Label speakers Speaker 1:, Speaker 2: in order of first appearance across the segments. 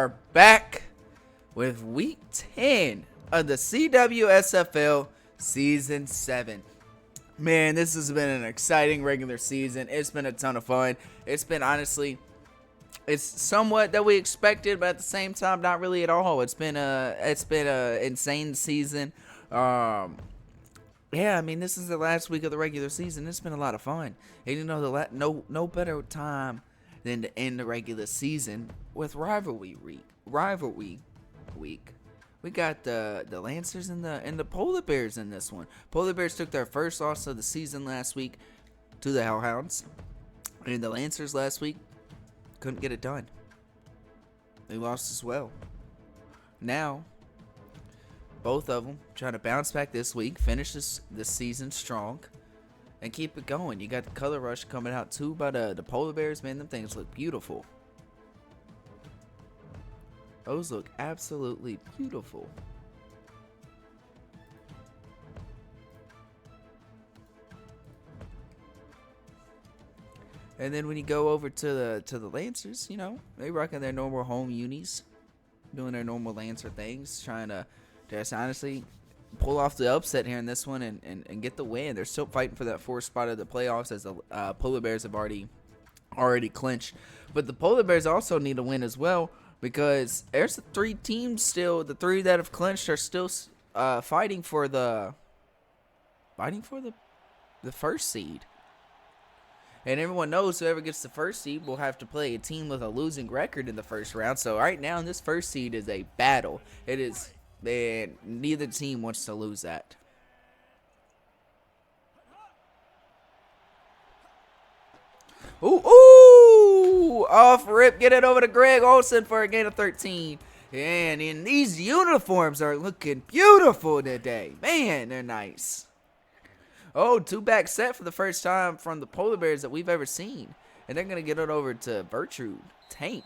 Speaker 1: are back with week 10 of the CWSFL season 7. Man, this has been an exciting regular season. It's been a ton of fun. It's been honestly, it's somewhat that we expected, but at the same time, not really at all. It's been a insane season. Yeah, I mean, this is the last week of the regular season. It's been a lot of fun. And you know, no better time than to end the regular season with rivalry week. We got the Lancers and the Polar Bears in this one. Polar Bears took their first loss of the season last week to the Hellhounds, and the Lancers last week couldn't get it done. They lost as well. Now, both of them trying to bounce back this week, finish this season strong, and keep it going. You got the color rush coming out too by the Polar Bears. Man, them things look beautiful. Those look absolutely beautiful. And then when you go over to the Lancers, you know, they rocking their normal home unis, doing their normal Lancer things, trying to just honestly pull off the upset here in this one and get the win. They're still fighting for that 4th spot of the playoffs, as the Polar Bears have already clinched. But the Polar Bears also need a win as well, because there's the 3 teams still. The 3 that have clinched are still fighting for the first seed. And everyone knows whoever gets the first seed will have to play a team with a losing record in the first round. So right now, this first seed is a battle. It is, and neither team wants to lose that. Ooh, off rip, get it over to Greg Olsen for a gain of 13. And in these uniforms are looking beautiful today. Man, they're nice. Oh, 2-back set for the first time from the Polar Bears that we've ever seen. And they're going to get it over to Virtrude Tank.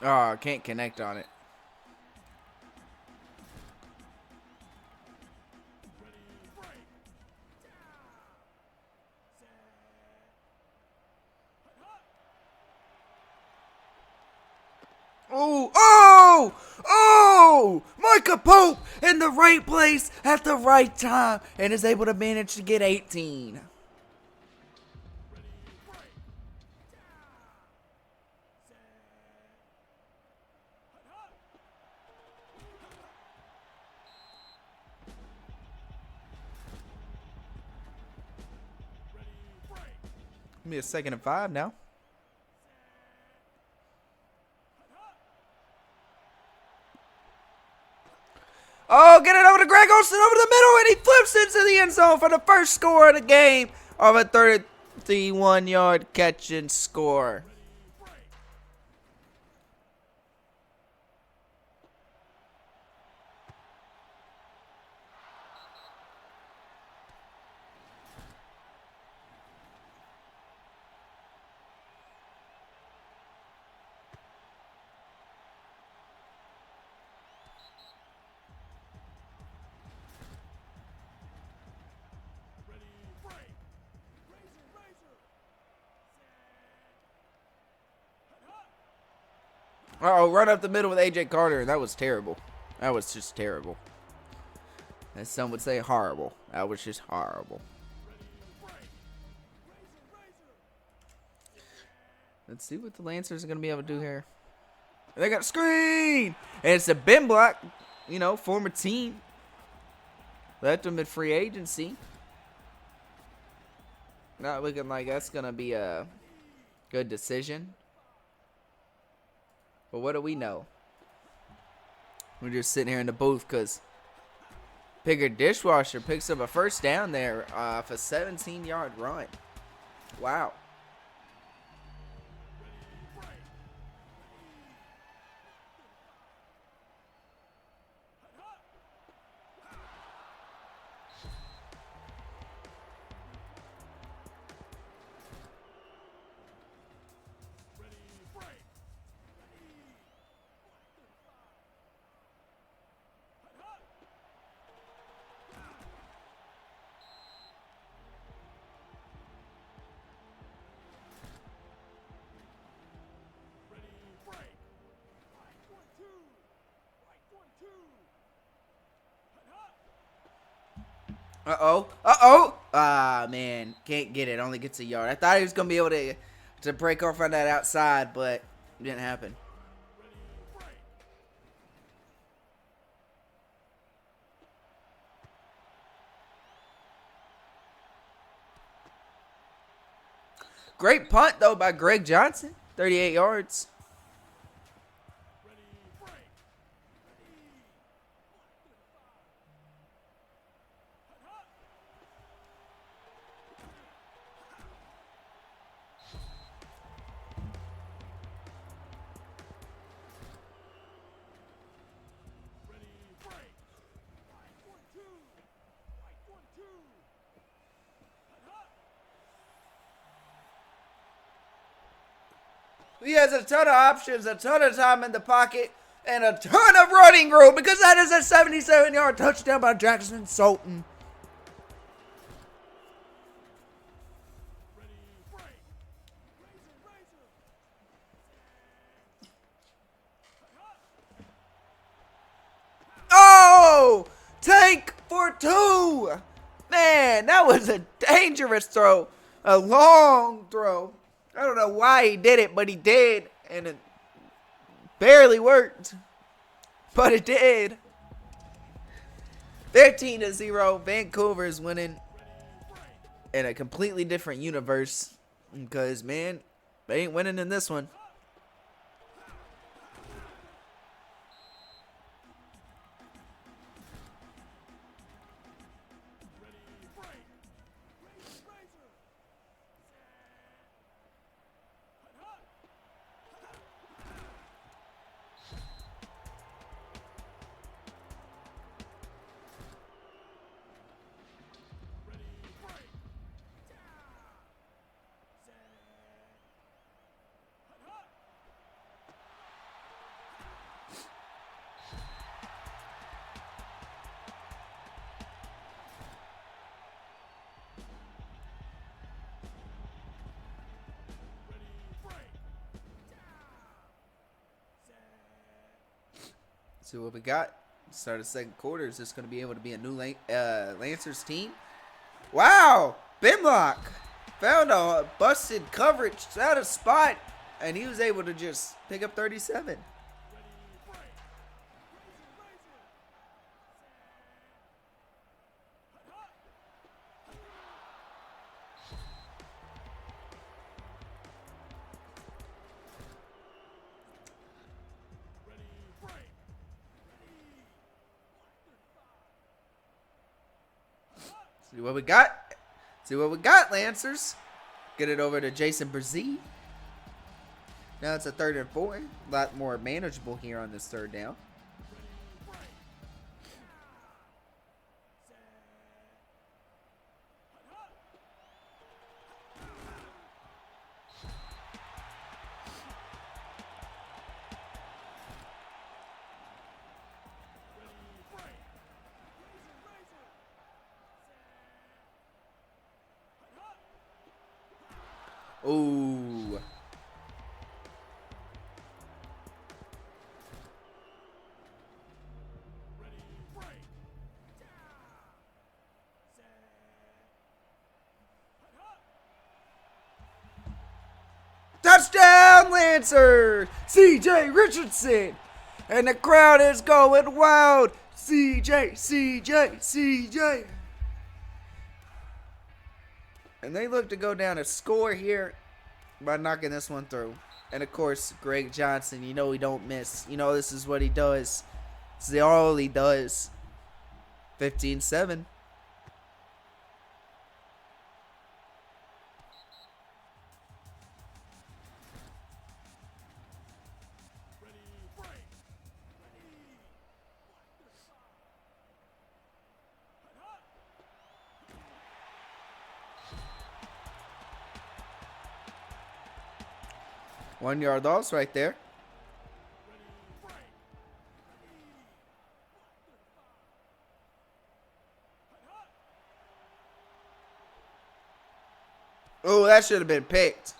Speaker 1: Oh, can't connect on it. Oh! Micah Pope in the right place at the right time and is able to manage to get 18. Give me a 2nd and 5 now. Oh, get it over to Greg Olsen over the middle, and he flips into the end zone for the first score of the game of a 31-yard catch and score. Uh-oh, run up the middle with A.J. Carter. That was terrible. That was just terrible. As some would say, horrible. That was just horrible. Let's see what the Lancers are going to be able to do here. They got a screen! And it's a bin block. You know, former team. Left them at free agency. Not looking like that's going to be a good decision. But what do we know? We're just sitting here in the booth because Pigger Dishwasher picks up a first down there off a 17-yard run. Wow. Uh-oh. Uh-oh. Ah, man. Can't get it. Only gets a yard. I thought he was going to be able to break off on that outside, but it didn't happen. Great punt, though, by Greg Johnson. 38 yards. He has a ton of options, a ton of time in the pocket, and a ton of running room because that is a 77-yard touchdown by Jackson Sultan. Oh! Tank for 2! Man, that was a dangerous throw. A long throw. I don't know why he did it, but he did. And it barely worked. But it did. 15-0. Vancouver is winning in a completely different universe. Because, man, they ain't winning in this one. See what we got. Start of the second quarter. Is this going to be able to be a new Lancers team? Wow! Bimlock found a busted coverage out of spot, and he was able to just pick up 37. See what we got. See what we got, Lancers. Get it over to Jason Brzee. Now it's a 3rd and 4. A lot more manageable here on this 3rd down. Ooh. Touchdown, Lancers! C.J. Richardson! And the crowd is going wild! C.J., C.J., C.J. And they look to go down a score here by knocking this one through. And, of course, Greg Johnson, you know he don't miss. You know this is what he does. This is all he does. 15-7. One-yard loss right there. Oh, that should have been picked.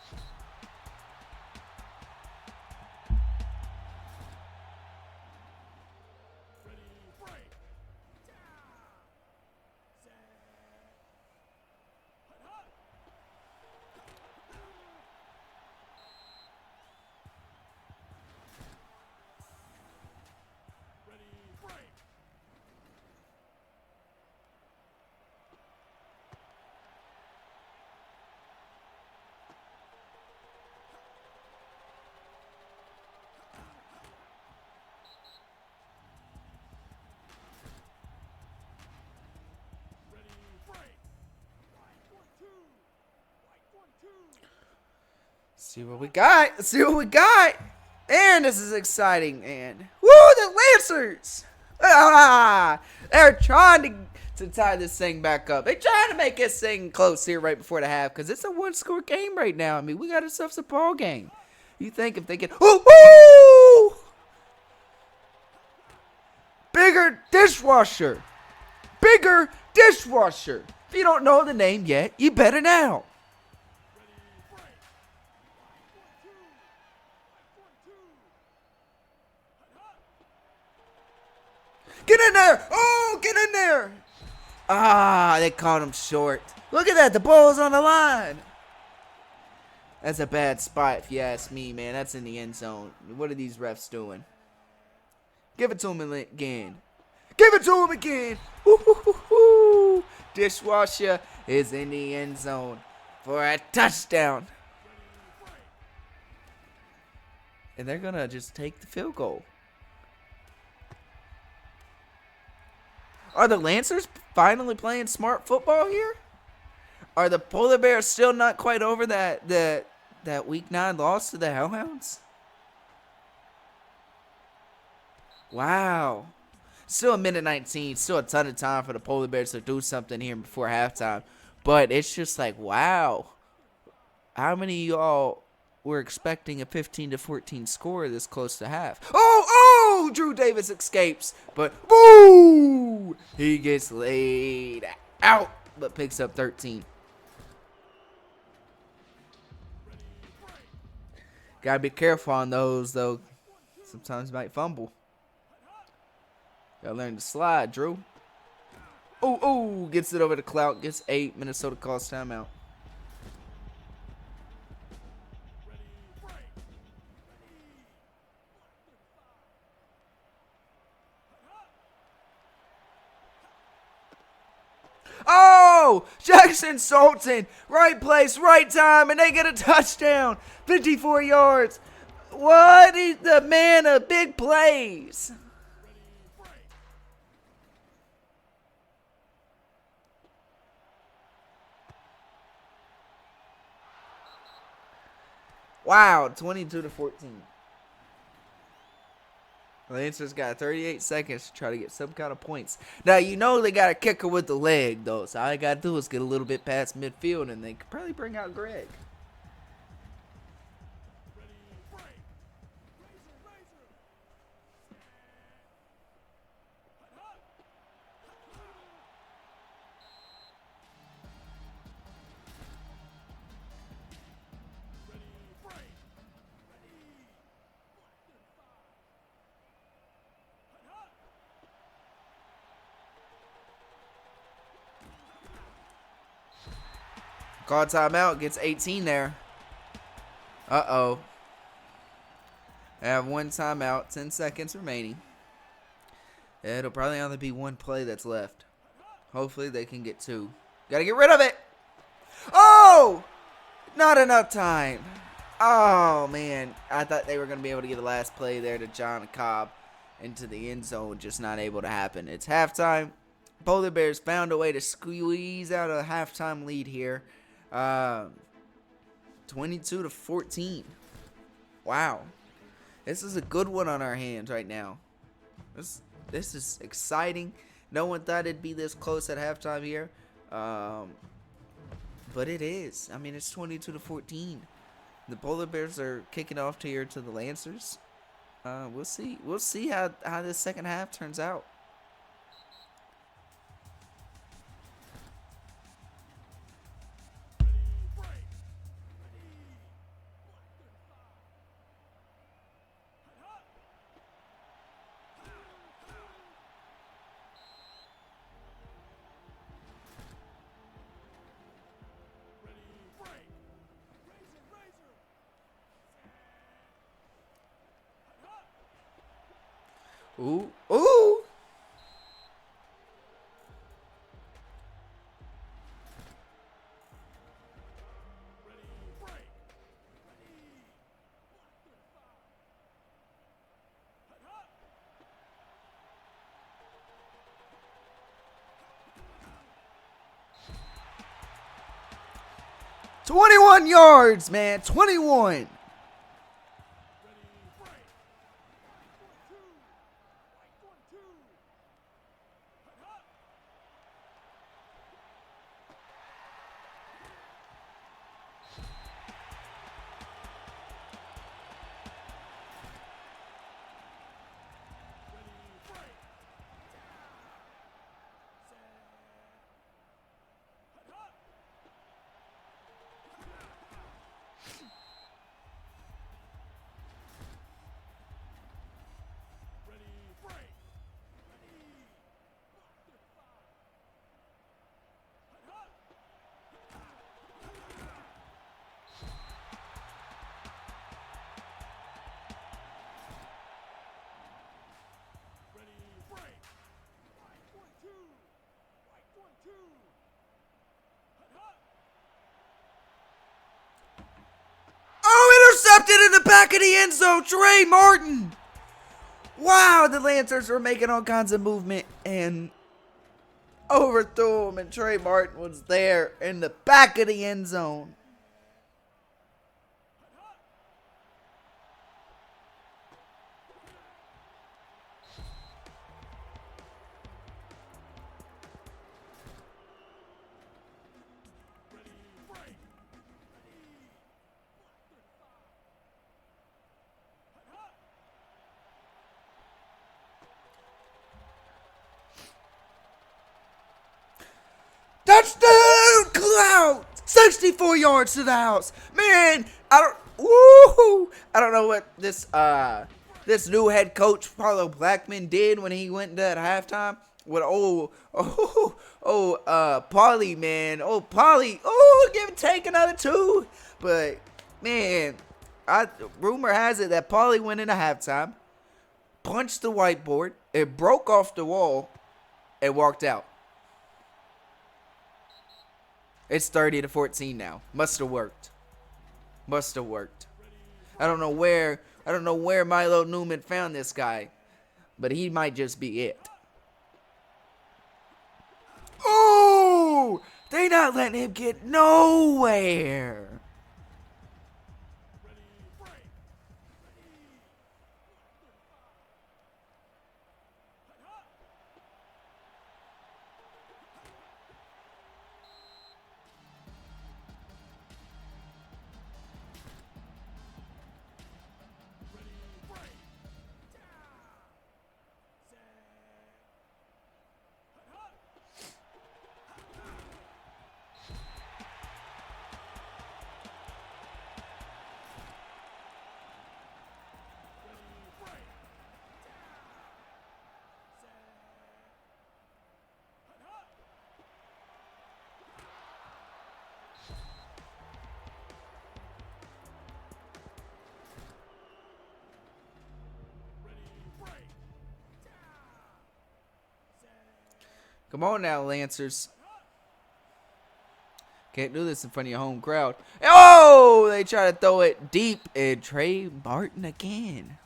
Speaker 1: See what we got. Let's see what we got. And this is exciting, man. Woo, the Lancers! Ah, they're trying to tie this thing back up. They're trying to make this thing close here right before the half because it's a one-score game right now. I mean, we got ourselves a ball game. You think if they get... Ooh! Bigger dishwasher. Bigger dishwasher. If you don't know the name yet, you better now. Get in there! Oh, get in there! Ah, they caught him short. Look at that, the ball's on the line. That's a bad spot if you ask me, man. That's in the end zone. What are these refs doing? Give it to him again. Give it to him again. Woo-hoo-hoo-hoo. Dishwasher is in the end zone for a touchdown. And they're going to just take the field goal. Are the Lancers finally playing smart football here? Are the Polar Bears still not quite over that Week 9 loss to the Hellhounds? Wow. Still a minute 19. Still a ton of time for the Polar Bears to do something here before halftime. But it's just like, wow. How many of y'all were expecting a 15-14 score this close to half? Oh! Drew Davis escapes. But, boo! He gets laid out. But picks up 13. Gotta be careful on those, though. Sometimes you might fumble. Gotta learn to slide, Drew. Oh, gets it over the clout. Gets 8. Minnesota calls timeout. Oh, Jackson Sultan. Right place, right time, and they get a touchdown. 54 yards. What? He's the man of big plays. Wow, 22-14. Lancers got 38 seconds to try to get some kind of points. Now, you know they got a kicker with the leg, though. So all they got to do is get a little bit past midfield, and they could probably bring out Greg. Call timeout, gets 18 there. Uh-oh. They have one timeout, 10 seconds remaining. It'll probably only be one play that's left. Hopefully they can get 2. Gotta get rid of it. Oh! Not enough time. Oh, man. I thought they were going to be able to get the last play there to John Cobb into the end zone. Just not able to happen. It's halftime. Polar Bears found a way to squeeze out a halftime lead here. 22-14. Wow. This is a good one on our hands right now. This is exciting. No one thought it'd be this close at halftime here. But it is. I mean, it's 22-14. The Polar Bears are kicking off here to the Lancers. We'll see. We'll see how this second half turns out. Ooh. 21 yards, man. 21. Oh, intercepted in the back of the end zone. Trey Martin. Wow, the Lancers were making all kinds of movement and overthrew him, and Trey Martin was there in the back of the end zone. Touchdown, Cloud! 64 yards to the house. Man, I don't know what this new head coach Paulo Blackman did when he went to halftime. With Paulie, man. Take another 2. But man, rumor has it that Paulie went into halftime, punched the whiteboard, it broke off the wall, and walked out. It's 30-14 now. Must have worked. I don't know where Milo Newman found this guy, but he might just be it. Oh, they not letting him get nowhere. Come on now, Lancers. Can't do this in front of your home crowd. Oh, they try to throw it deep, and Trey Martin again.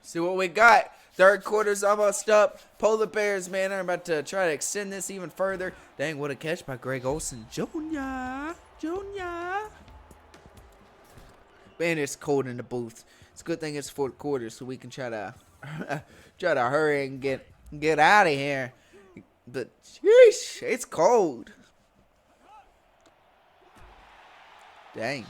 Speaker 1: See what we got. Third quarter's almost up. Polar Bears, man, are about to try to extend this even further. Dang, what a catch by Greg Olsen Jr. Man, it's cold in the booth. It's a good thing it's fourth quarter, so we can try to hurry and get out of here. But sheesh, it's cold. Dang.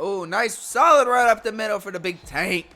Speaker 1: Oh, nice solid right up the middle for the big tank.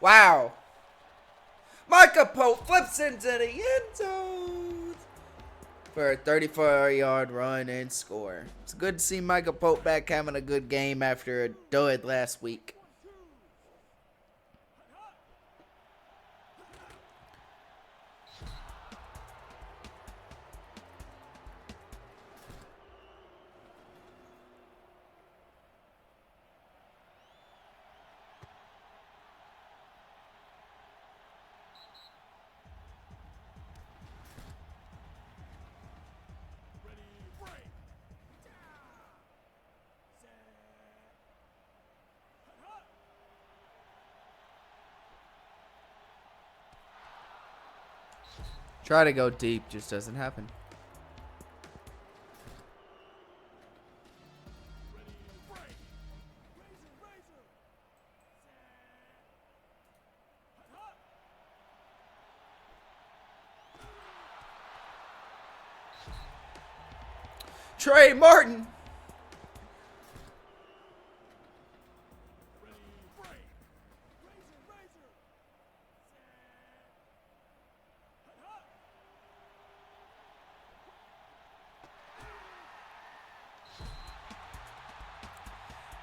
Speaker 1: Wow. Micah Pope flips into the end zone for a 34-yard run and score. It's good to see Micah Pope back having a good game after a dud last week. Try to go deep, just doesn't happen. Trey Martin.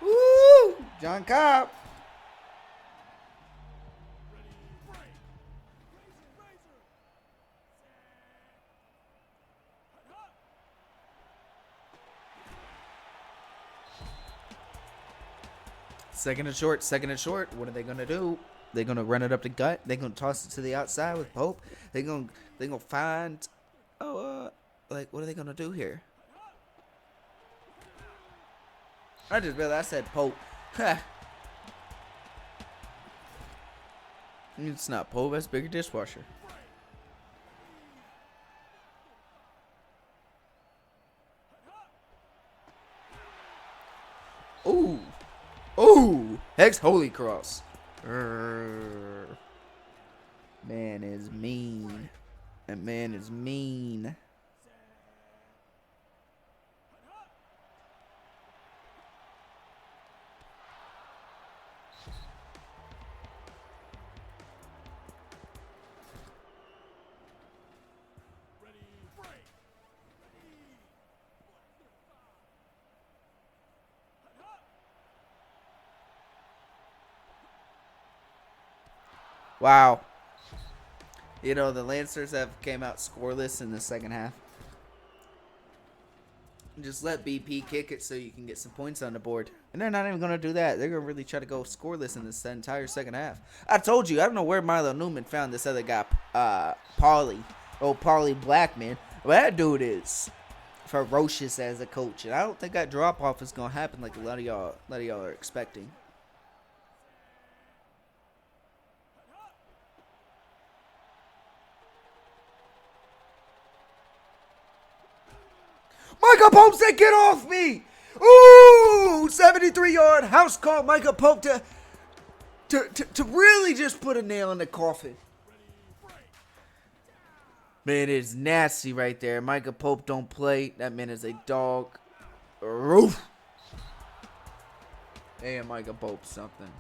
Speaker 1: Woo! John Cobb. Second and short, second and short. What are they gonna do? They're gonna run it up the gut. They're gonna toss it to the outside with Pope. They're gonna find. Like what are they gonna do here? I just realized I said Pope. It's not Pope. That's bigger dishwasher. Ooh. Ooh. Hex Holy Cross. Man is mean. That man is mean. Wow. You know, the Lancers have came out scoreless in the second half. Just let BP kick it so you can get some points on the board. And they're not even going to do that. They're going to really try to go scoreless in this entire second half. I told you, I don't know where Milo Newman found this other guy, Paulie. Oh, Paulie Blackman. But that dude is ferocious as a coach. And I don't think that drop-off is going to happen like a lot of y'all are expecting. Micah Pope said, "Get off me!" Ooh, 73-yard house call. Micah Pope to really just put a nail in the coffin. Man, it's nasty right there. Micah Pope don't play. That man is a dog. Roof. Hey, Micah Pope something.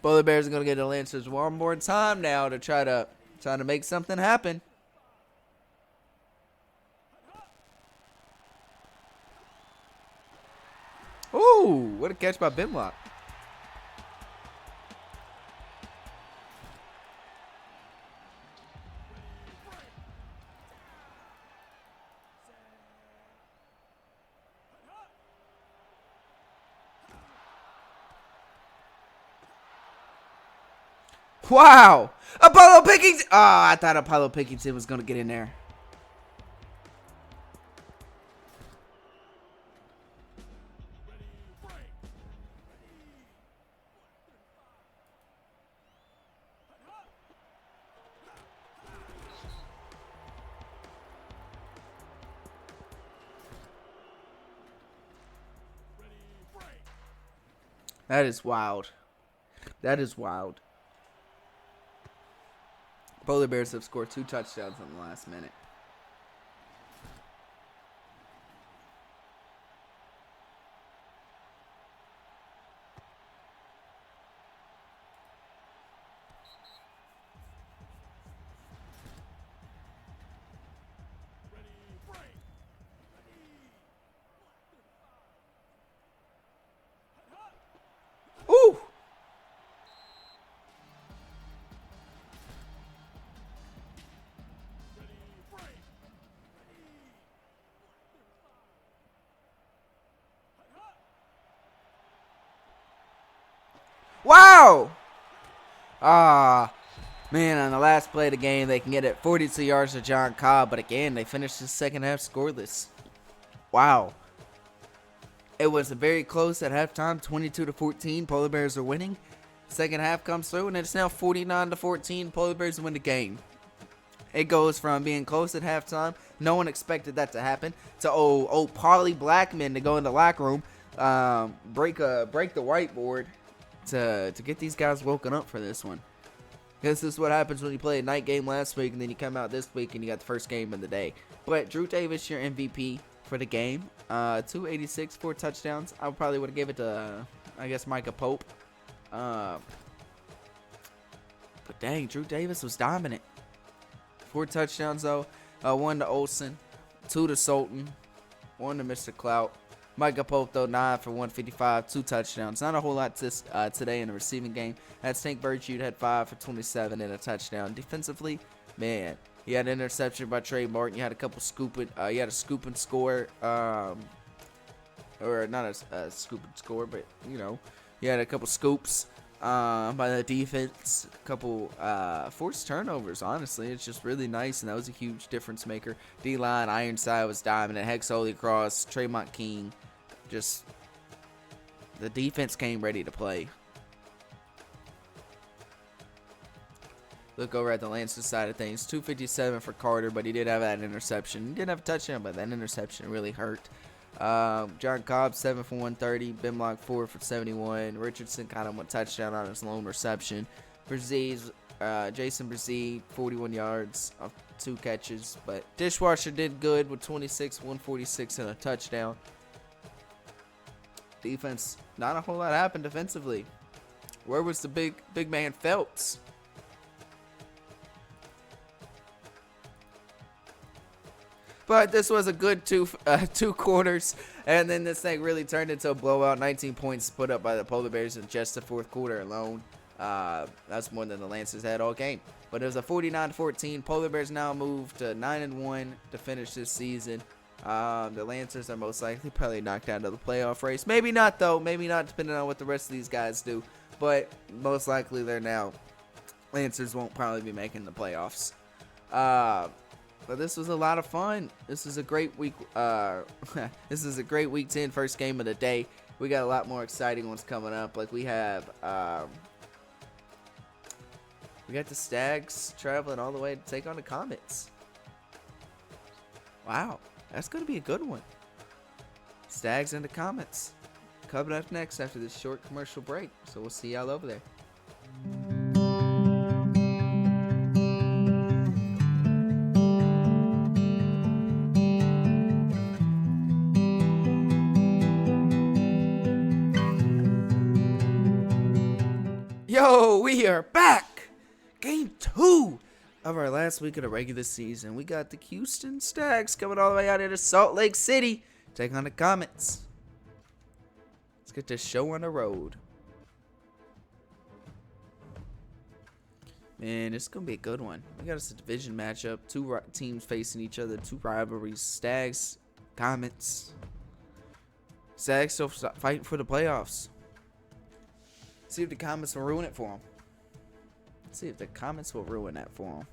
Speaker 1: Polar Bears are gonna get the Lancers one more time now to try to make something happen. Ooh, what a catch by Bimlock. Wow. Apollo Pickington. Oh, I thought Apollo Pickington was going to get in there. That is wild. That is wild. Polar Bears have scored 2 touchdowns in the last minute. Ooh! Wow! Ah, man, on the last play of the game, they can get it 42 yards to John Cobb, but again, they finished the second half scoreless. Wow. It was very close at halftime, 22-14. Polar Bears are winning. Second half comes through, and it's now 49-14. Polar Bears win the game. It goes from being close at halftime, no one expected that to happen, to old Polly Blackman to go in the locker room, break the whiteboard to get these guys woken up for this one. This is what happens when you play a night game last week and then you come out this week and you got the first game of the day. But Drew Davis, your MVP for the game. 286, 4 touchdowns. I probably would have gave it to, I guess, Micah Pope. But dang, Drew Davis was dominant. 4 touchdowns, though. 1 to Olsen, 2 to Sultan, 1 to Mr. Clout. Micah Pope, though, 9 for 155, 2 touchdowns. Not a whole lot today in the receiving game. That Stank Virtue had 5 for 27 and a touchdown. Defensively, man, he had an interception by Trey Martin. You had a couple scooping. You had a scoop and score, or not a scoop and score, but you know, you had a couple scoops by the defense. A couple forced turnovers. Honestly, it's just really nice, and that was a huge difference maker. D-line, Ironside was dominant. Hex Holy Cross, Tremont King. Just the defense came ready to play. Look over at the Lancers side of things. 257 for Carter, but he did have that interception. He didn't have a touchdown, but that interception really hurt. John Cobb, 7 for 130. Bimlock, 4 for 71. Richardson got him a touchdown on his lone reception. Jason Brzee, 41 yards off 2 catches. But Dishwasher did good with 26, 146, and a touchdown. Defense, not a whole lot happened defensively. Where was the big man Phelps? But this was a good two quarters, and then this thing really turned into a blowout. 19 points put up by the Polar Bears in just the 4th quarter alone. That's more than the Lancers had all game. But it was a 49-14. Polar Bears now move to 9-1 to finish this season. The Lancers are most likely probably knocked out of the playoff race. Maybe not, though. Maybe not, depending on what the rest of these guys do. But most likely they're now. Lancers won't probably be making the playoffs. But this was a lot of fun. This is a great week. This is a great week 10 first game of the day. We got a lot more exciting ones coming up. Like we have, we got the Stags traveling all the way to take on the Comets. Wow, that's gonna be a good one. Stags and the Comets coming up next after this short commercial break. So we'll see y'all over there. Yo, we are back. Game 2 of our last week of the regular season. We got the Houston Stags coming all the way out here to Salt Lake City. Take on the Comets. Let's get this show on the road. Man, it's going to be a good one. We got us a division matchup. 2 teams facing each other. 2 rivalries. Stags, Comets. Stags still fighting for the playoffs. See if the Comets will ruin it for them. Let's see if the Comets will ruin that for him.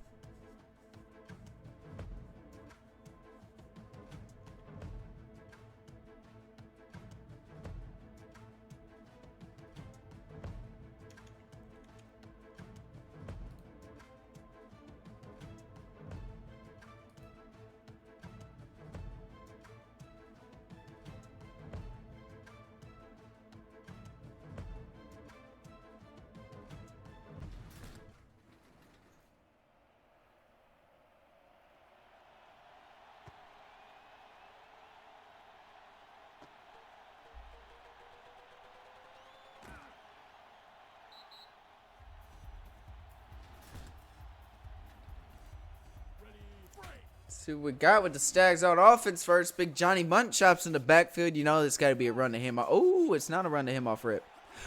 Speaker 1: See what we got with the Stags on offense first. Big Johnny Munt chops in the backfield. You know there's got to be a run to him. Oh, it's not a run to him off rip.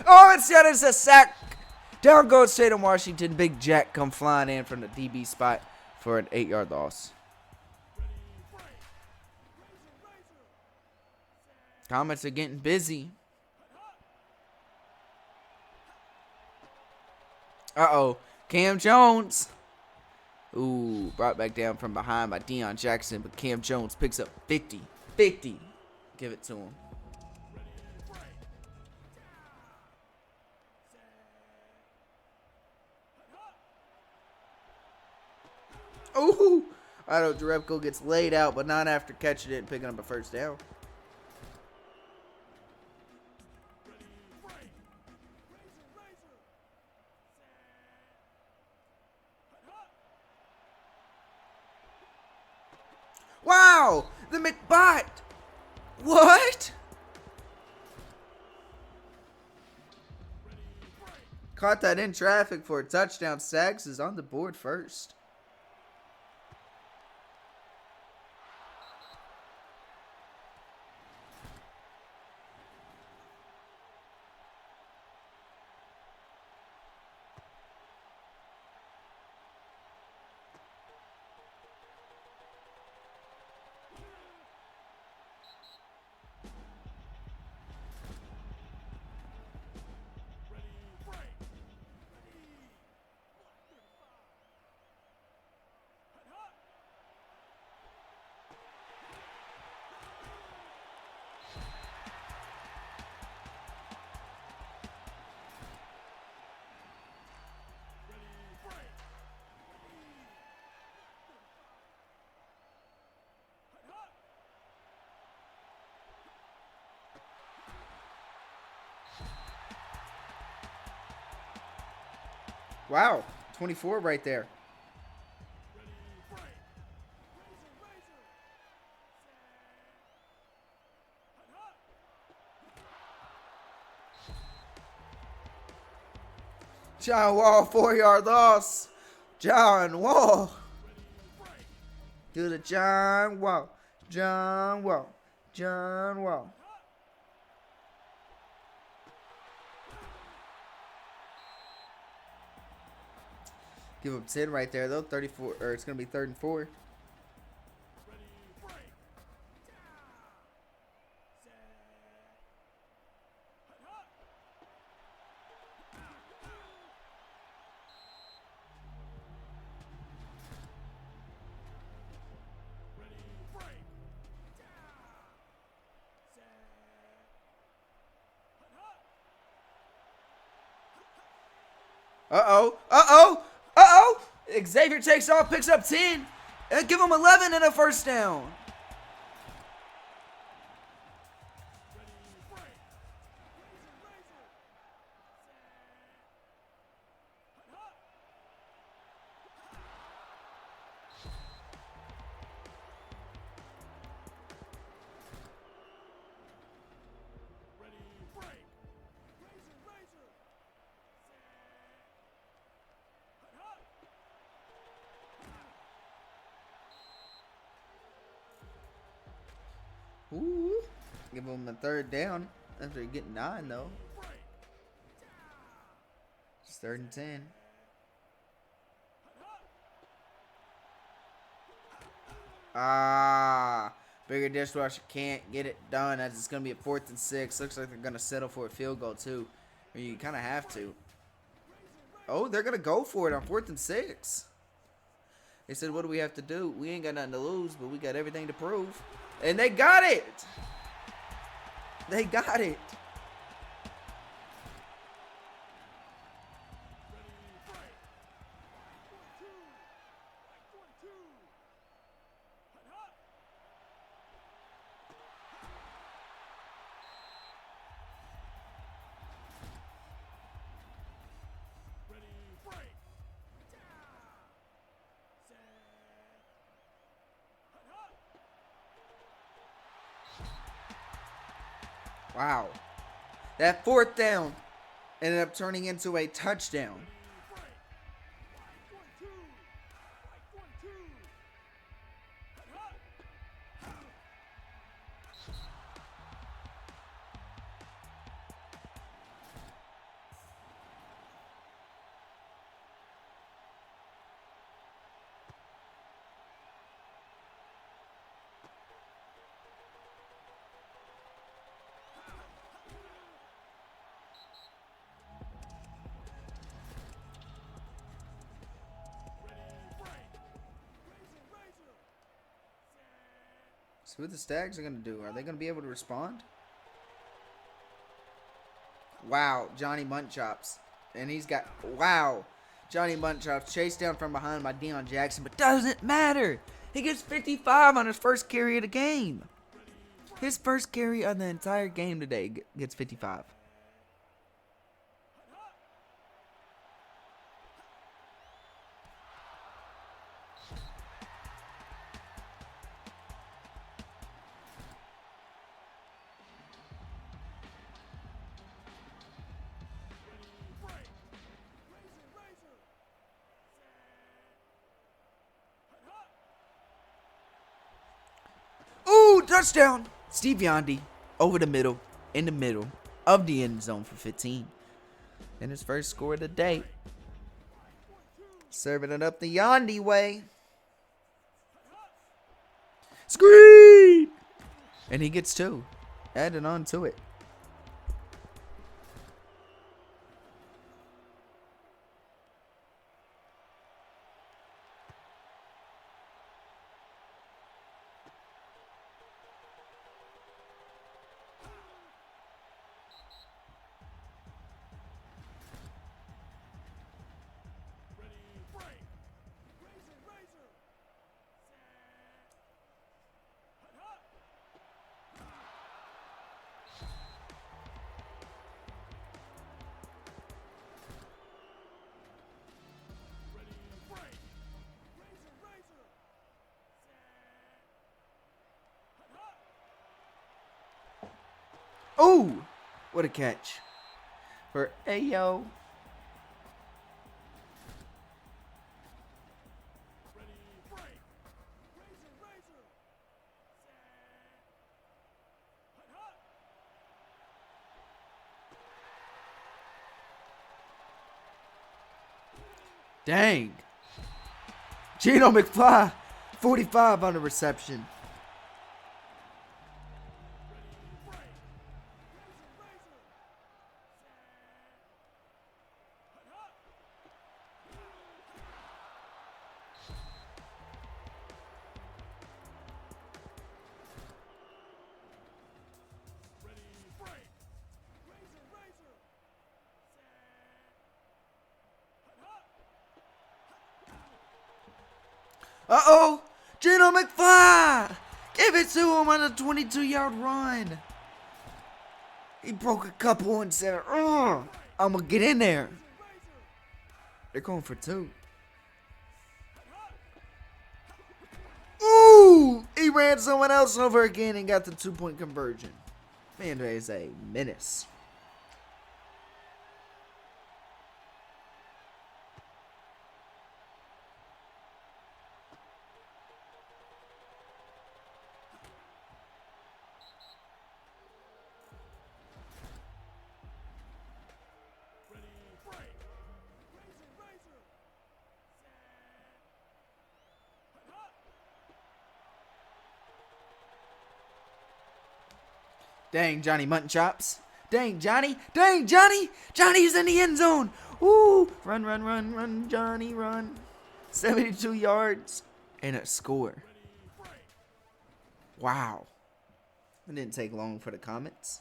Speaker 1: Oh, instead it's a sack. Down goes State of Washington. Big Jack come flying in from the DB spot for an 8-yard loss. Comets are getting busy. Uh-oh. Cam Jones. Ooh, brought back down from behind by Deion Jackson, but Cam Jones picks up 50. 50. Give it to him. Ooh. Otto Jarepko gets laid out, but not after catching it and picking up a first down. Wow! The McBot! What? Caught that in traffic for a touchdown. Stags is on the board first. Wow, 24 right there. John Wall, 4-yard loss. John Wall. Do the John Wall. John Wall. John Wall. Give him 10 right there, though. 34, or it's going to be 3rd and 4. Uh-oh. Uh-oh. Uh-oh. Xavier takes off, picks up 10. And give him 11 and a first down. Ooh. Give him a 3rd down after he get 9, though. It's 3rd and 10. Bigger dishwasher can't get it done as it's going to be a 4th and 6. Looks like they're going to settle for a field goal, too. Or you kind of have to. Oh, they're going to go for it on 4th and 6. They said, what do we have to do? We ain't got nothing to lose, but we got everything to prove. And they got it. They got it. Wow. That 4th down ended up turning into a touchdown. So what the Stags are going to do? Are they going to be able to respond? Wow, Johnny Muntchops. And he's got, wow. Johnny Muntchops chased down from behind by Deion Jackson, but doesn't matter. He gets 55 on his first carry of the game. His first carry of the entire game today gets 55. Ooh, touchdown! Steve Yondy over the middle, in the middle of the end zone for 15. And his first score of the day. Serving it up the Yondy way. Screen! And he gets 2. Adding on to it. Oh, what a catch for Ayo. Dang. Geno McFly, 45 on the reception. Uh-oh! Geno McFly! Give it to him on a 22-yard run. He broke a couple and said, I'm going to get in there. They're going for 2. Ooh! He ran someone else over again and got the 2-point conversion. Man, that is a menace. Dang, Johnny Mutton Chops. Dang, Johnny. Dang, Johnny. Johnny's in the end zone. Woo. Run, run, run, run, Johnny, run. 72 yards and a score. Wow. It didn't take long for the Comets.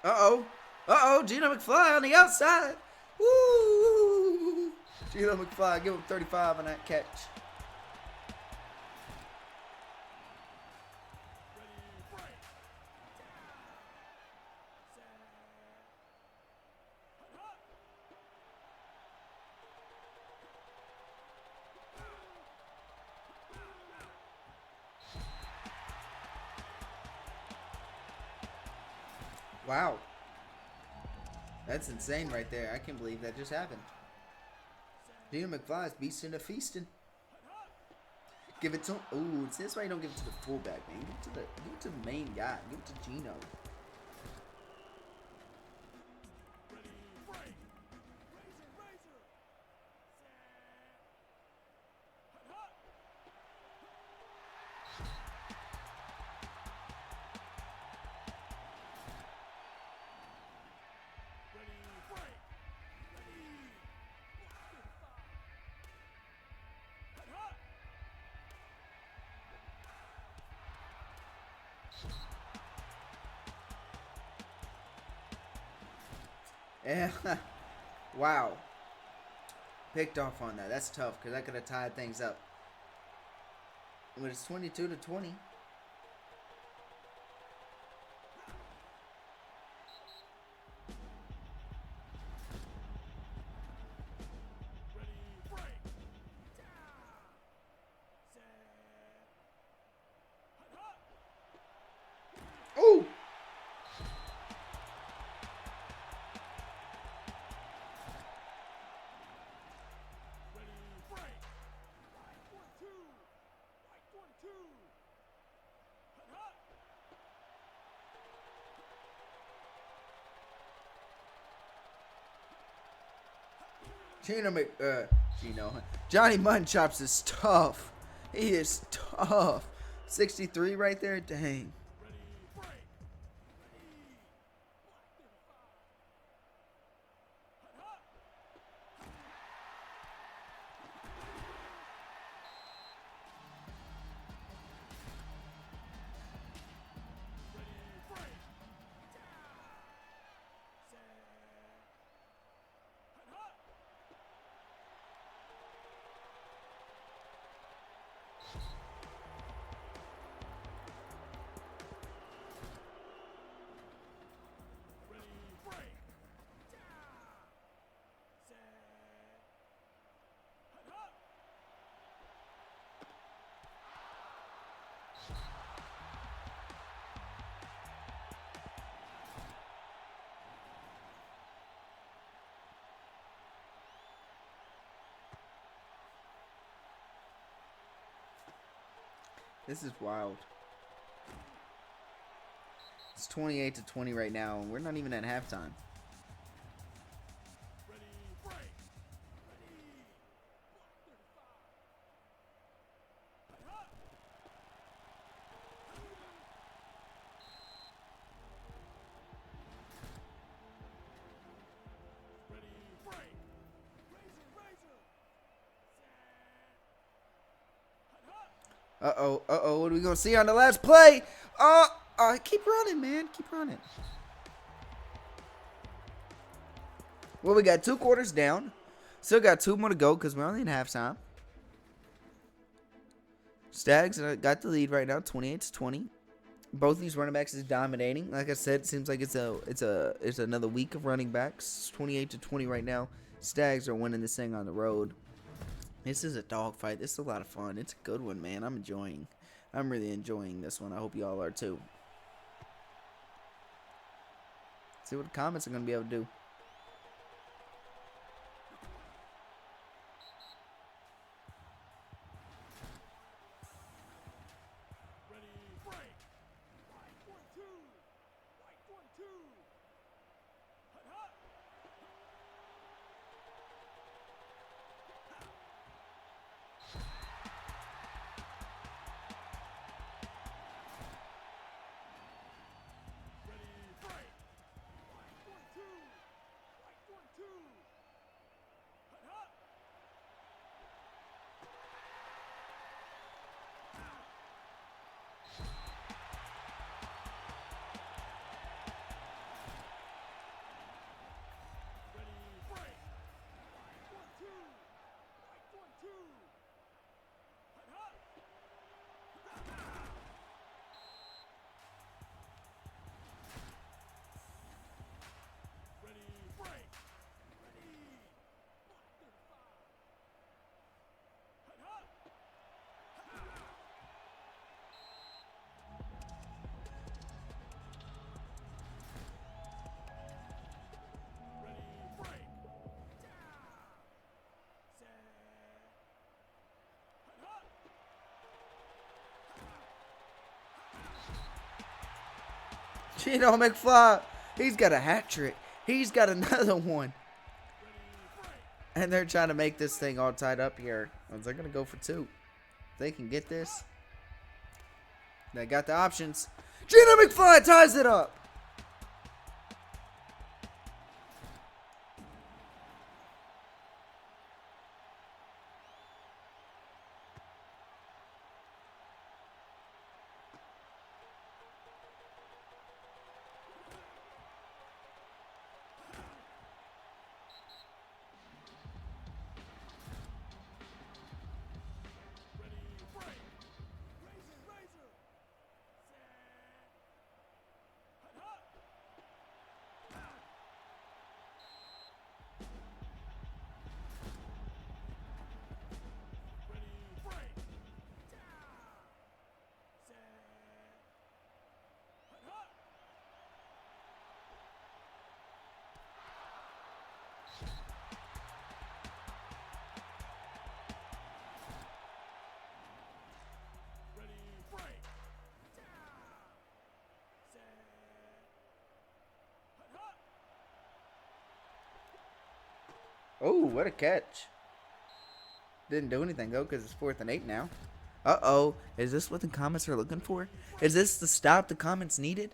Speaker 1: Uh-oh, Gino McFly on the outside. Woo! Gino McFly, give him 35 on that catch. Wow. That's insane right there. I can't believe that just happened. Gino McFly is beasting and feasting. Give it to him. Ooh, that's why you don't give it to the fullback, man. Give it to the main guy. Give it to Gino. Yeah. Wow. Picked off on that. That's tough because I could have tied things up. But it's 22-20. Ooh! Johnny Mutton Chops is tough. He is tough. 63 right there. Dang. This is wild. It's 28-20 right now, and we're not even at halftime. Uh-oh, what are we going to see on the last play? Keep running, man. Keep running. Well, we got 2 quarters down. Still got 2 more to go because we're only in halftime. Stags got the lead right now, 28-20. Both these running backs is dominating. Like I said, it seems like it's another week of running backs. 28-20 right now. Stags are winning this thing on the road. This is a dogfight. This is a lot of fun. It's a good one, man. I'm really enjoying this one. I hope y'all are too. See what the Comets are gonna be able to do. Gino McFly, he's got a hat trick. He's got another one. And they're trying to make this thing all tied up here. They're going to go for two. If they can get this. They got the options. Gino McFly ties it up. Oh, what a catch. Didn't do anything, though, because it's 4th and 8 now. Uh-oh. Is this what the Comets are looking for? Is this the stop the Comets needed?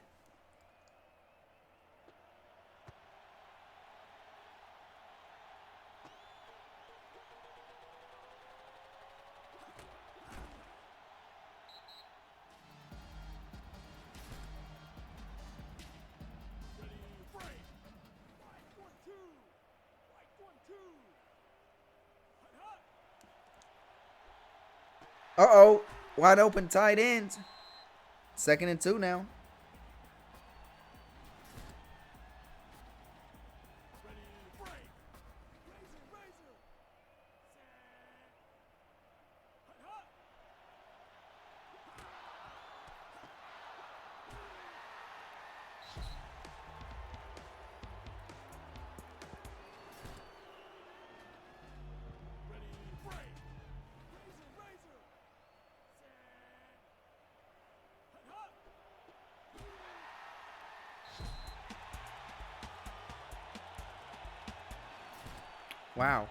Speaker 1: Uh-oh. Wide open tight ends. 2nd and 2 now. Wow.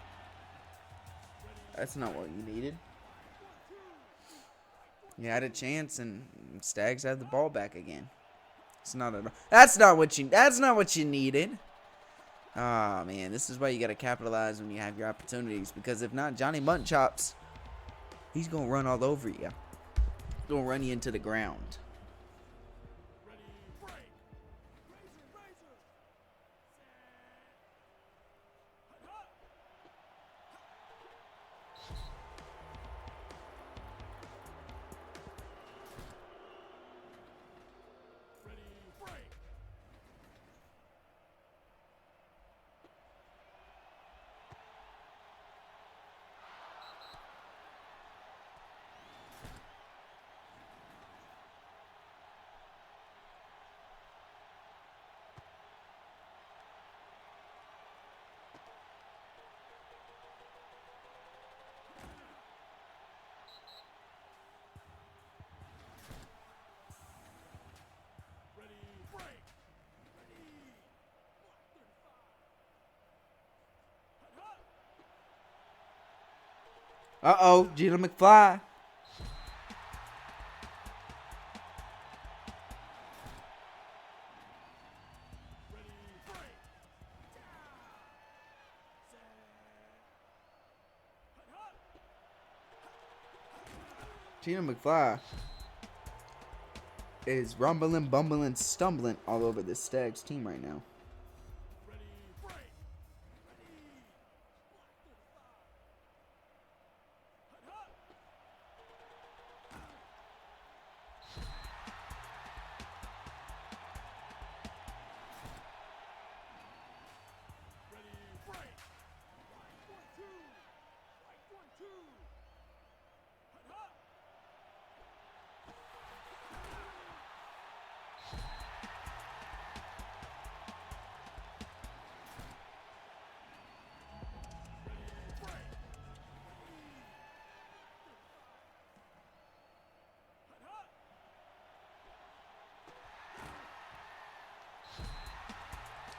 Speaker 1: That's not what you needed. You had a chance and Stags had the ball back again. It's not at all. That's not what you needed. Ah, man, this is why you got to capitalize when you have your opportunities, because if not, Johnny Mutton Chops, he's going to run all over you. He's going to run you into the ground. Uh-oh, Gino McFly. Gino McFly is rumbling, bumbling, stumbling all over this Stags team right now.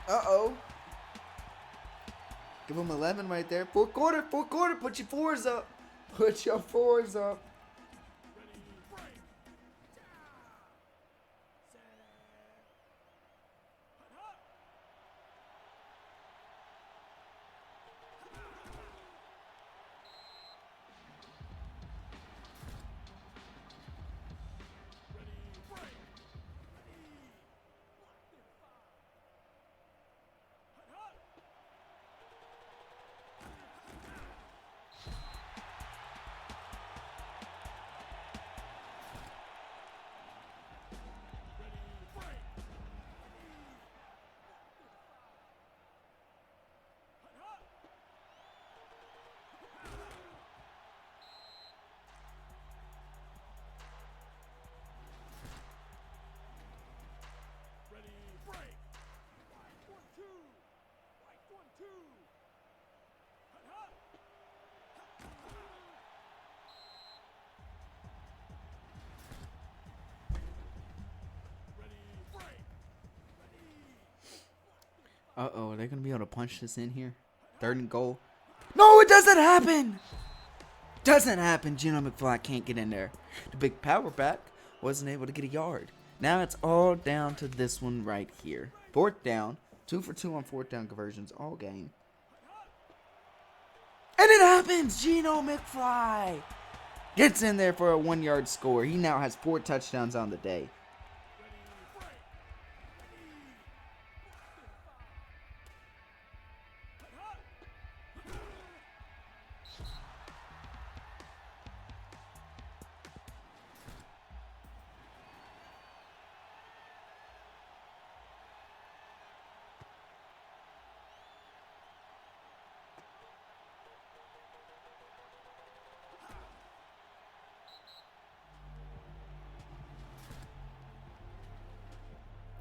Speaker 1: Uh-oh. Give him 11 right there. Fourth quarter. Put your fours up. Put your fours up. Uh-oh, are they going to be able to punch this in here? 3rd and goal. No, it doesn't happen! Doesn't happen. Gino McFly can't get in there. The big power back wasn't able to get a yard. Now it's all down to this one right here. 4th down. 2 for 2 on 4th down conversions all game. And it happens! Gino McFly gets in there for a 1-yard score. He now has 4 touchdowns on the day.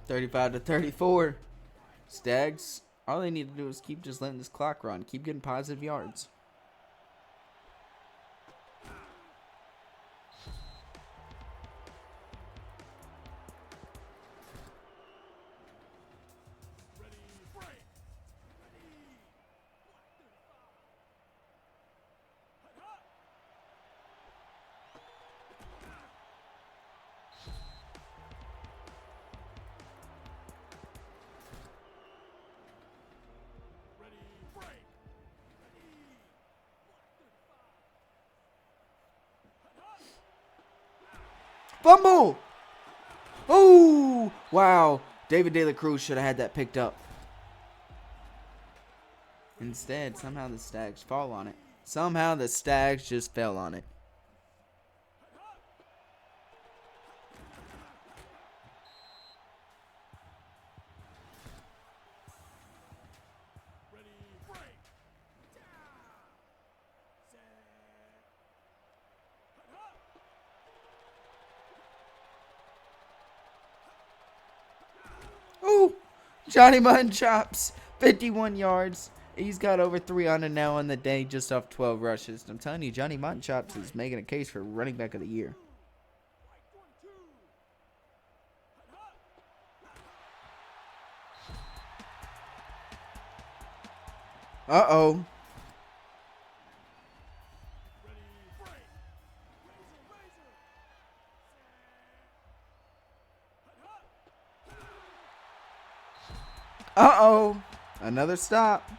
Speaker 1: (35-34). Stags, all they need to do is keep just letting this clock run. Keep getting positive yards. Fumble! Oh, wow. David De La Cruz should have had that picked up. Instead, somehow the Stags fall on it. Somehow the Stags just fell on it. Ooh, Johnny Mutton Chops, 51 yards. He's got over 300 now on the day just off 12 rushes. I'm telling you, Johnny Mutton Chops is making a case for running back of the year. Uh-oh. Uh-oh. Another stop.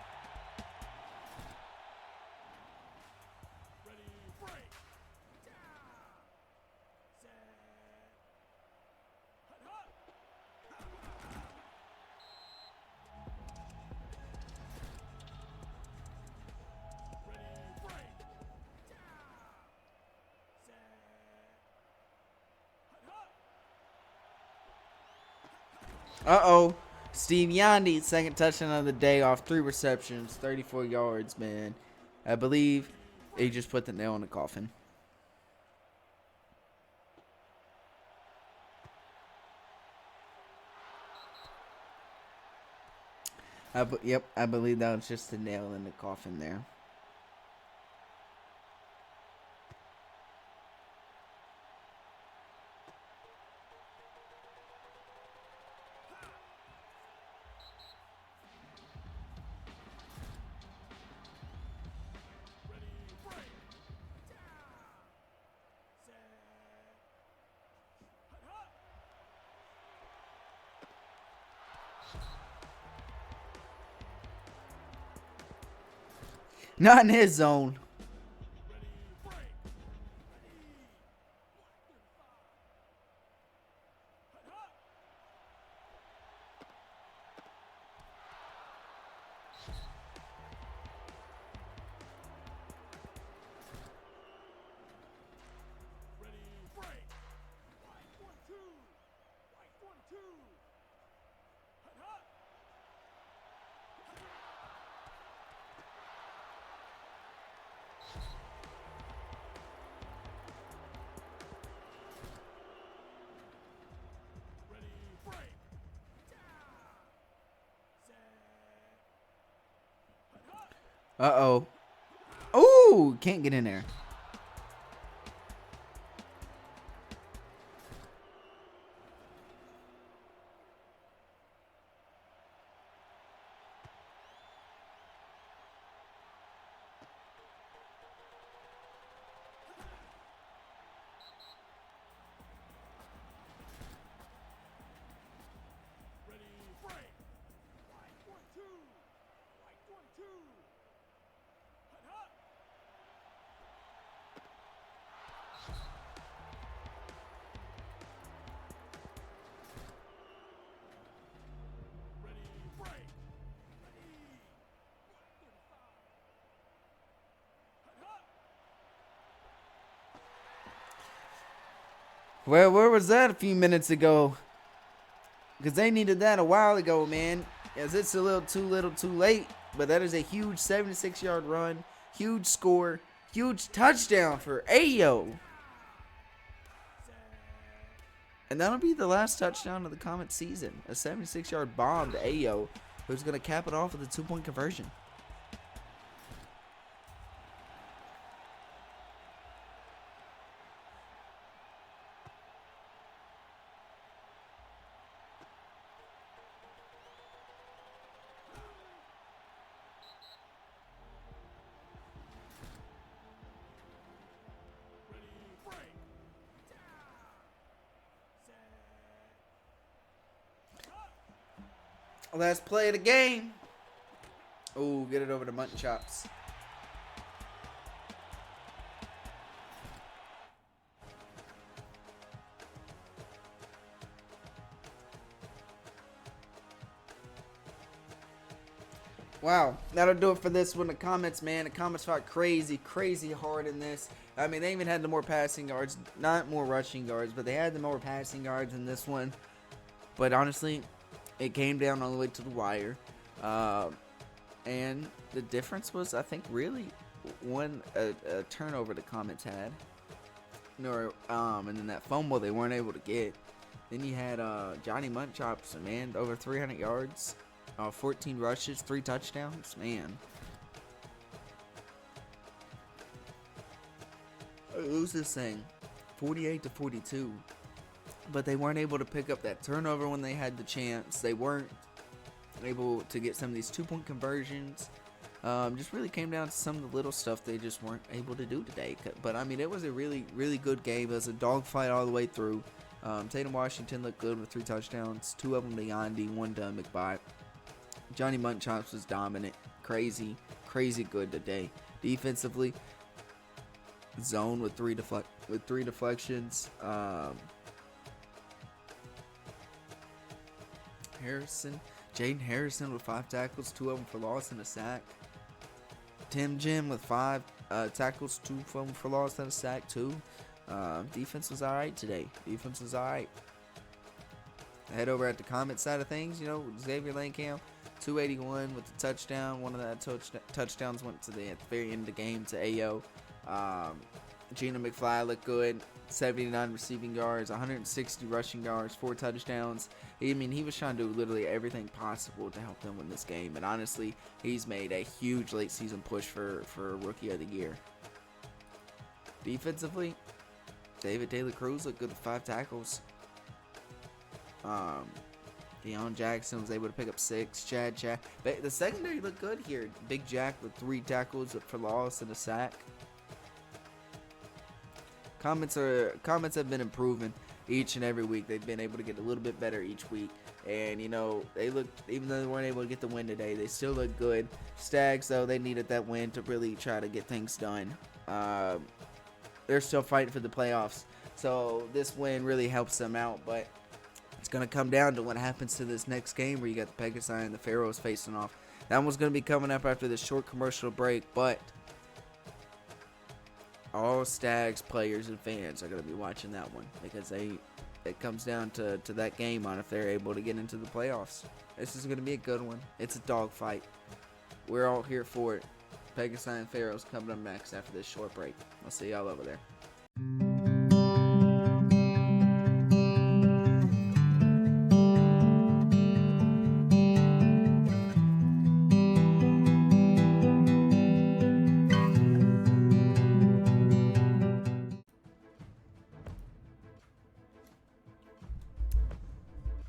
Speaker 1: Uh-oh. Steve Yandy, second touchdown of the day off 3 receptions, 34 yards, man. I believe he just put the nail in the coffin. Yep, I believe that was just the nail in the coffin there. Not in his zone. Uh-oh. Ooh, can't get in there. Well, where was that a few minutes ago? Because they needed that a while ago, man. As it's a little too late. But that is a huge 76-yard run. Huge score. Huge touchdown for Ayo. And that'll be the last touchdown of the Comets season. A 76-yard bomb to Ayo, who's going to cap it off with a 2-point conversion. Last play of the game. Ooh, get it over to Mutton Chops. Wow, that'll do it for this one. The Comets, man. The Comets fought crazy hard in this. I mean, they even had the more passing yards, not more rushing yards, but they had the more passing yards in this one. But honestly, it came down all the way to the wire. And the difference was, I think, really a turnover the Comets had. And then that fumble they weren't able to get. Then you had Johnny Muntchops, man, over 300 yards, 14 rushes, 3 touchdowns. Man. Lose this thing 48-42. But they weren't able to pick up that turnover when they had the chance. They weren't able to get some of these 2-point conversions. Just really came down to some of the little stuff they just weren't able to do today. But, I mean, it was a really good game. It was a dogfight all the way through. Tatum Washington looked good with 3 touchdowns. 2 of them to Yandy, 1 to McBite. Johnny Munchops was dominant. Crazy good today. Defensively, zone with three deflections. Jaden Harrison with 5 tackles, 2 of them for loss and a sack. Tim Jim with 5 tackles, 2 of them for loss and a sack too. Defense was alright today. Defense was alright. Head over at the Comets side of things, Xavier Lanecamp, 281 with the touchdown. One of the touchdowns went to the very end of the game to AO. Gina McFly looked good, 79 receiving yards, 160 rushing yards, 4 touchdowns. He was trying to do literally everything possible to help them win this game. And honestly, he's made a huge late season push for Rookie of the Year. Defensively, David De La Cruz looked good with 5 tackles. Deion Jackson was able to pick up 6. Chad. The secondary looked good here. Big Jack with 3 tackles for loss and a sack. Comets have been improving each and every week. They've been able to get a little bit better each week. And, they looked, even though they weren't able to get the win today, they still look good. Stags, though, they needed that win to really try to get things done. They're still fighting for the playoffs. So this win really helps them out. But it's going to come down to what happens to this next game where you got the Pegasi and the Pharaohs facing off. That one's going to be coming up after this short commercial break. But all Stags players and fans are going to be watching that one because it comes down to that game on if they're able to get into the playoffs. This is going to be a good one. It's a dogfight. We're all here for it. Pegasi and Pharaohs coming up next after this short break. I'll see y'all over there.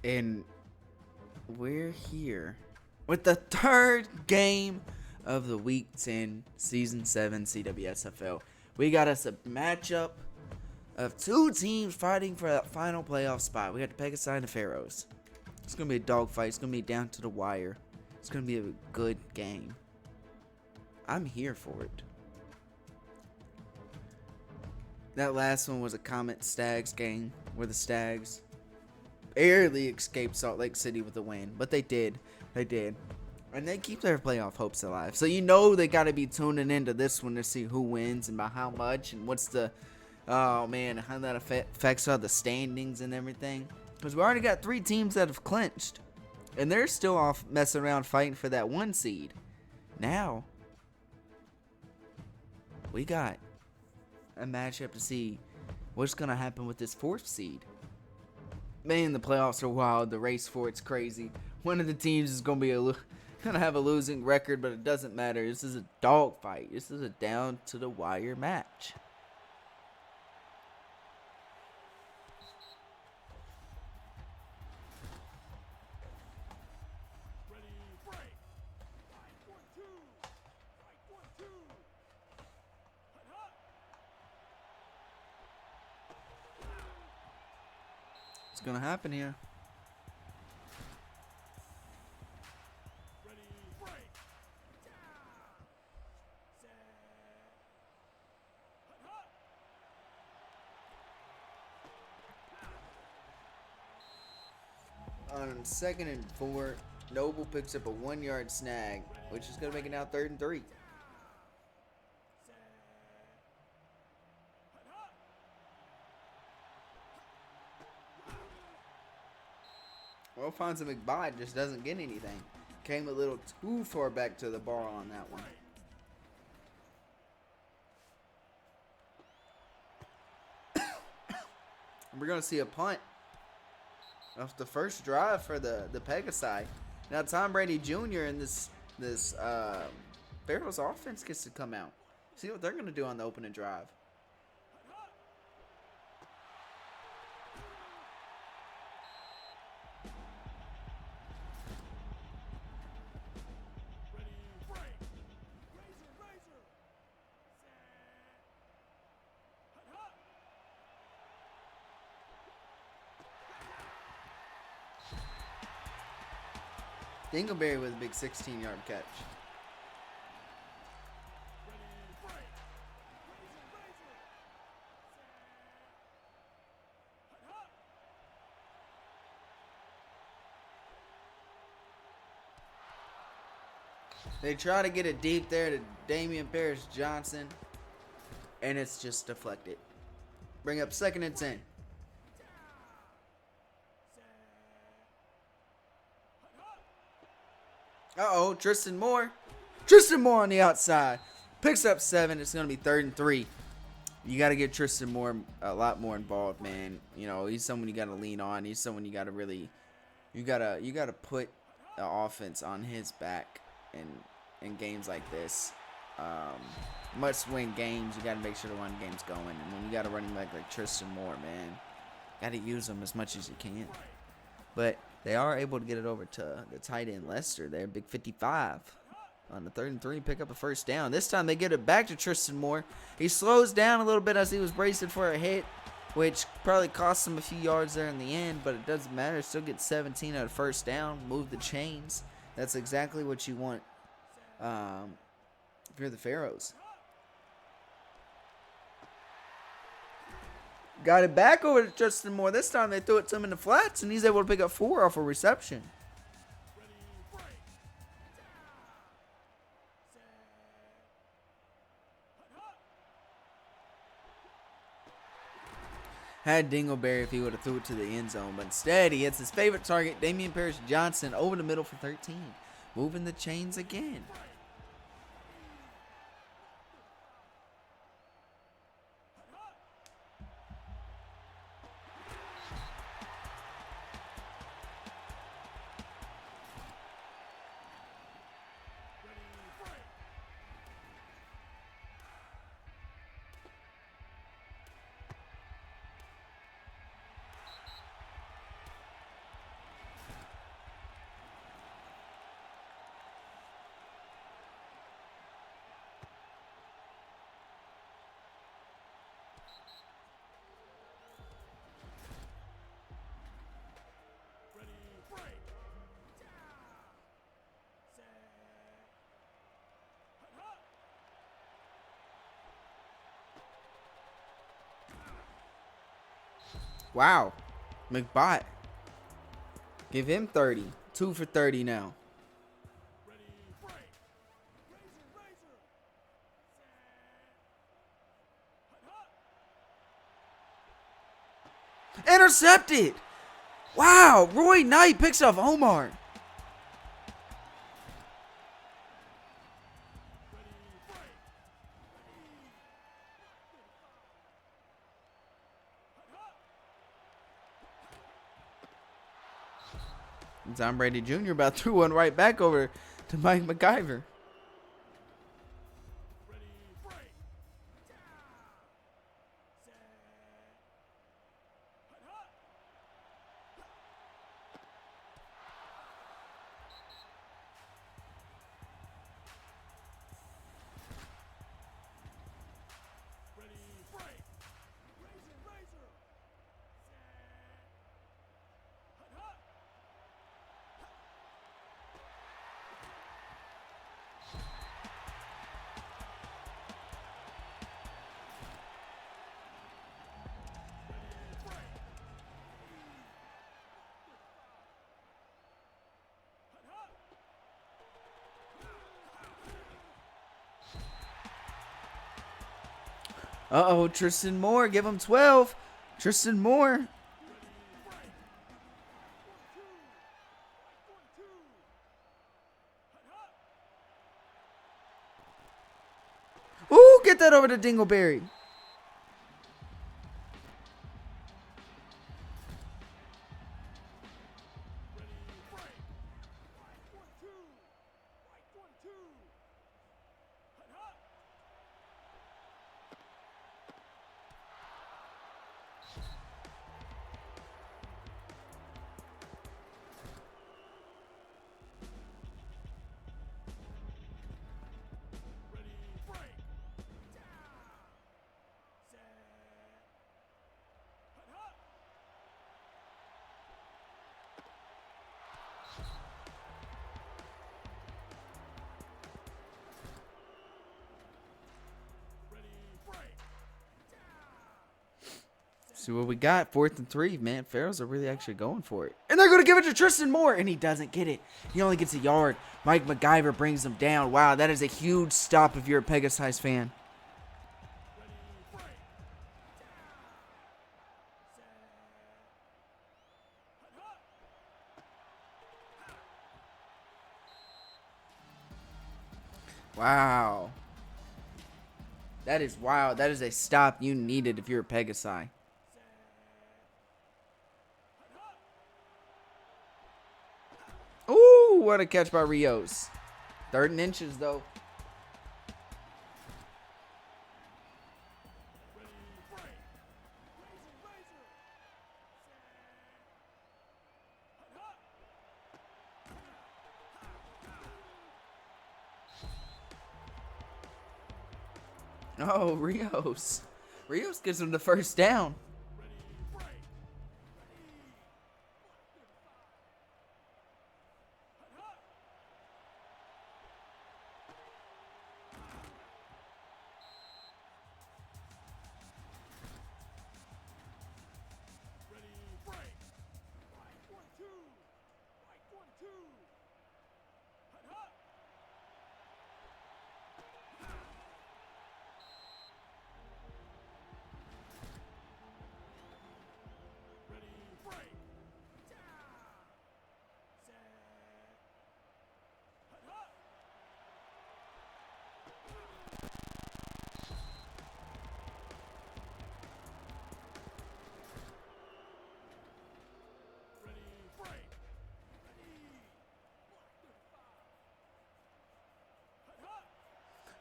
Speaker 1: And we're here with the third game of the Week 10 Season 7 CWSFL. We got us a matchup of 2 teams fighting for that final playoff spot. We got the Pegasi and the Pharaohs. It's going to be a dogfight. It's going to be down to the wire. It's going to be a good game. I'm here for it. That last one was a Comets Stags game where the Stags barely escaped Salt Lake City with a win, but they did. And they keep their playoff hopes alive. So they got to be tuning into this one to see who wins and by how much and what's the, how that affects all the standings and everything. Because we already got 3 teams that have clinched, and they're still off messing around fighting for that 1 seed. Now, we got a matchup to see what's going to happen with this 4th seed. Man, the playoffs are wild. The race for it's crazy. One of the teams is going to be have a losing record, but it doesn't matter. This is a dogfight. This is a down to the wire match. What's going to happen here? On 2nd and 4, Noble picks up a 1-yard snag, which is going to make it now 3rd and 3. Alfonso McBride just doesn't get anything. Came a little too far back to the ball on that one. We're going to see a punt off the first drive for the Pegasi. Now Tom Brady Jr. and this Pharaohs offense gets to come out. See what they're going to do on the opening drive. Dingleberry with a big 16-yard catch. They try to get it deep there to Damian Parrish Johnson, and it's just deflected. Bring up 2nd and 10. Uh-oh, Tristan Moore. Tristan Moore on the outside. Picks up 7. It's going to be 3rd and 3. You got to get Tristan Moore a lot more involved, man. You know, he's someone you got to lean on. He's someone you got to really, you got to put the offense on his back in games like this. Must-win games. You got to make sure the run game's going. And when you got a running back like Tristan Moore, man, got to use him as much as you can. But they are able to get it over to the tight end Lester there, big 55. On the 3rd and 3, pick up a 1st down. This time they get it back to Tristan Moore. He slows down a little bit as he was bracing for a hit, which probably cost him a few yards there in the end, but it doesn't matter. Still get 17 at a 1st down. Move the chains. That's exactly what you want if you're the Pharaohs. Got it back over to Tristan Moore. This time they threw it to him in the flats, and he's able to pick up 4 off a reception. Had Dingleberry if he would have threw it to the end zone, but instead he hits his favorite target, Damian Parrish Johnson, over the middle for 13. Moving the chains again. Wow. McBot. Give him 30. 2 for 30 now. Intercepted. Wow. Roy Knight picks off Omar. Tom Brady Jr. about threw one right back over to Mike McIver. Uh-oh, Tristan Moore. Give him 12. Tristan Moore. Ooh, get that over to Dingleberry. See what we got. 4th and 3, man. Pharaohs are really actually going for it. And they're going to give it to Tristan Moore. And he doesn't get it. He only gets a yard. Mike MacGyver brings him down. Wow, that is a huge stop if you're a Pegasi fan. Wow. That is wild. That is a stop you needed if you're a Pegasi. Ooh, what a catch by Rios. 3rd and inches, though. Oh, Rios. Rios gives him the 1st down.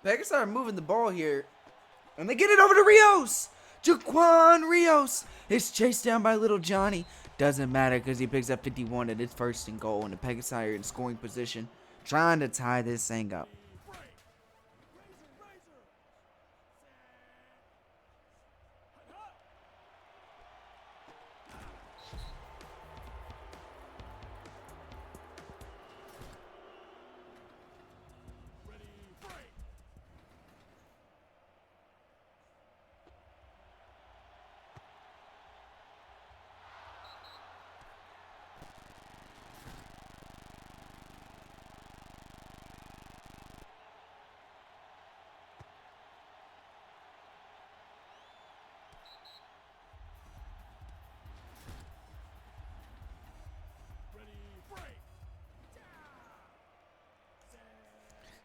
Speaker 1: Pegasi are moving the ball here. And they get it over to Rios. Jaquan Rios is chased down by little Johnny. Doesn't matter because he picks up 51 at his 1st and goal. And the Pegasi are in scoring position. Trying to tie this thing up.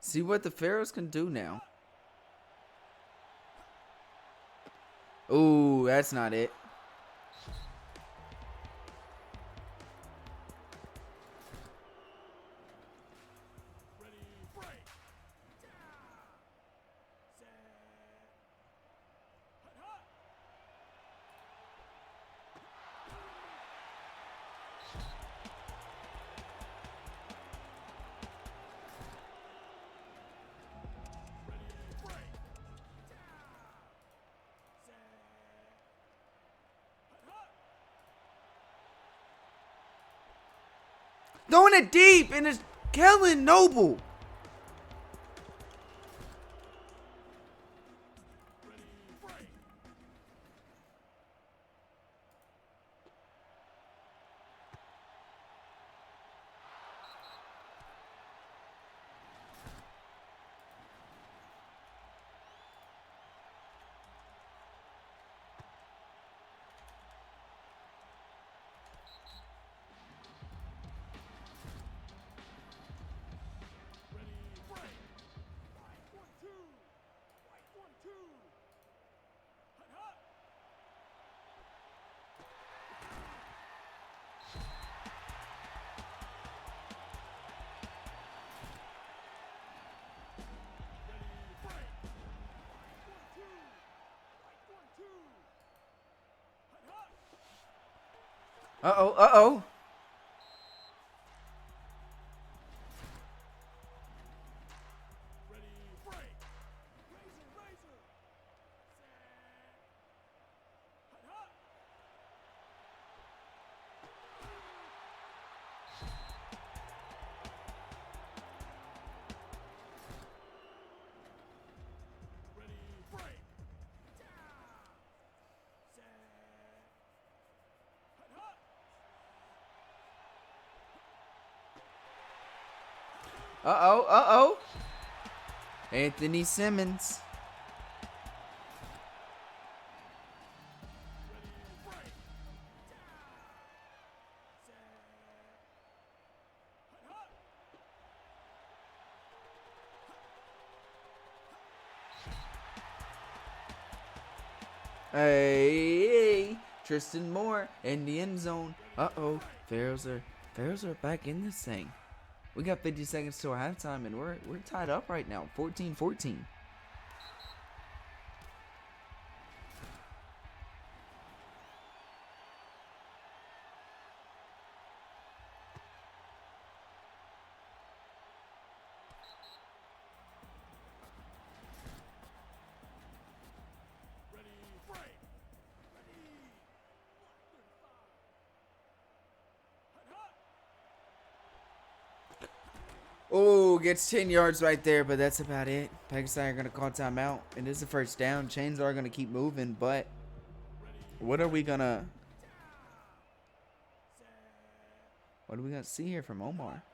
Speaker 1: See what the Pharaohs can do now. Ooh, that's not it. Throwing it deep, and it's Kellen Noble. Uh-oh, uh-oh. Uh-oh. Anthony Simmons. Hey, Tristan Moore in the end zone. Uh-oh. Pharaohs are back in this thing. We got 50 seconds till halftime, and we're tied up right now, 14-14. Oh, gets 10 yards right there, but that's about it. Pegasi are going to call timeout. It is the first down. Chains are going to keep moving, but what are we going to see here from Omar?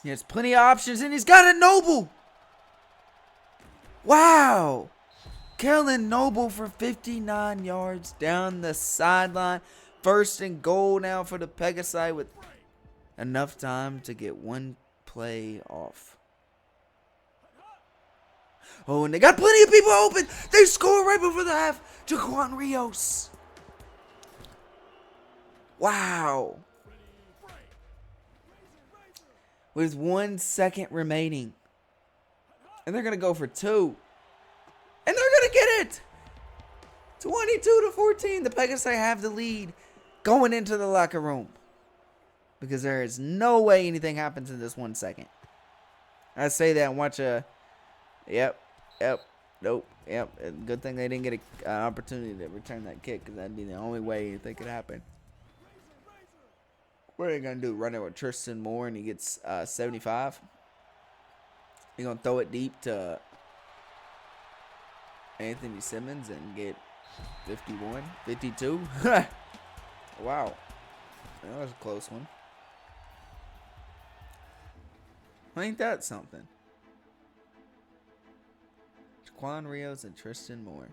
Speaker 1: He has plenty of options, and he's got a Noble. Wow. Kellen Noble for 59 yards down the sideline. First and goal now for the Pegasi with enough time to get one play off. Oh, and they got plenty of people open. They score right before the half. Jaquan Rios. Wow. With 1 second remaining. And they're going to go for 2. And they're going to get it. 22-14. The Pegasi have the lead going into the locker room. Because there is no way anything happens in this 1 second. I say that and watch a... Yep. Nope. Yep. Good thing they didn't get an opportunity to return that kick. Because that'd be the only way anything could happen. What are they going to do? Run it with Tristan Moore and he gets 75? You're going to throw it deep to Anthony Simmons and get 51? 52? Wow. That was a close one. Ain't that something? Jaquan Rios and Tristan Moore.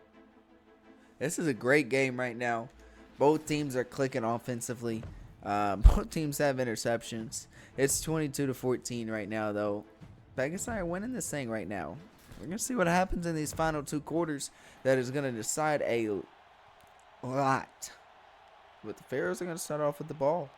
Speaker 1: This is a great game right now. Both teams are clicking offensively. Both teams have interceptions. It's 22-14 right now, though. Pegasi are winning this thing right now. We're going to see what happens in these final 2 quarters. That is going to decide a lot. But the Pharaohs are going to start off with the ball.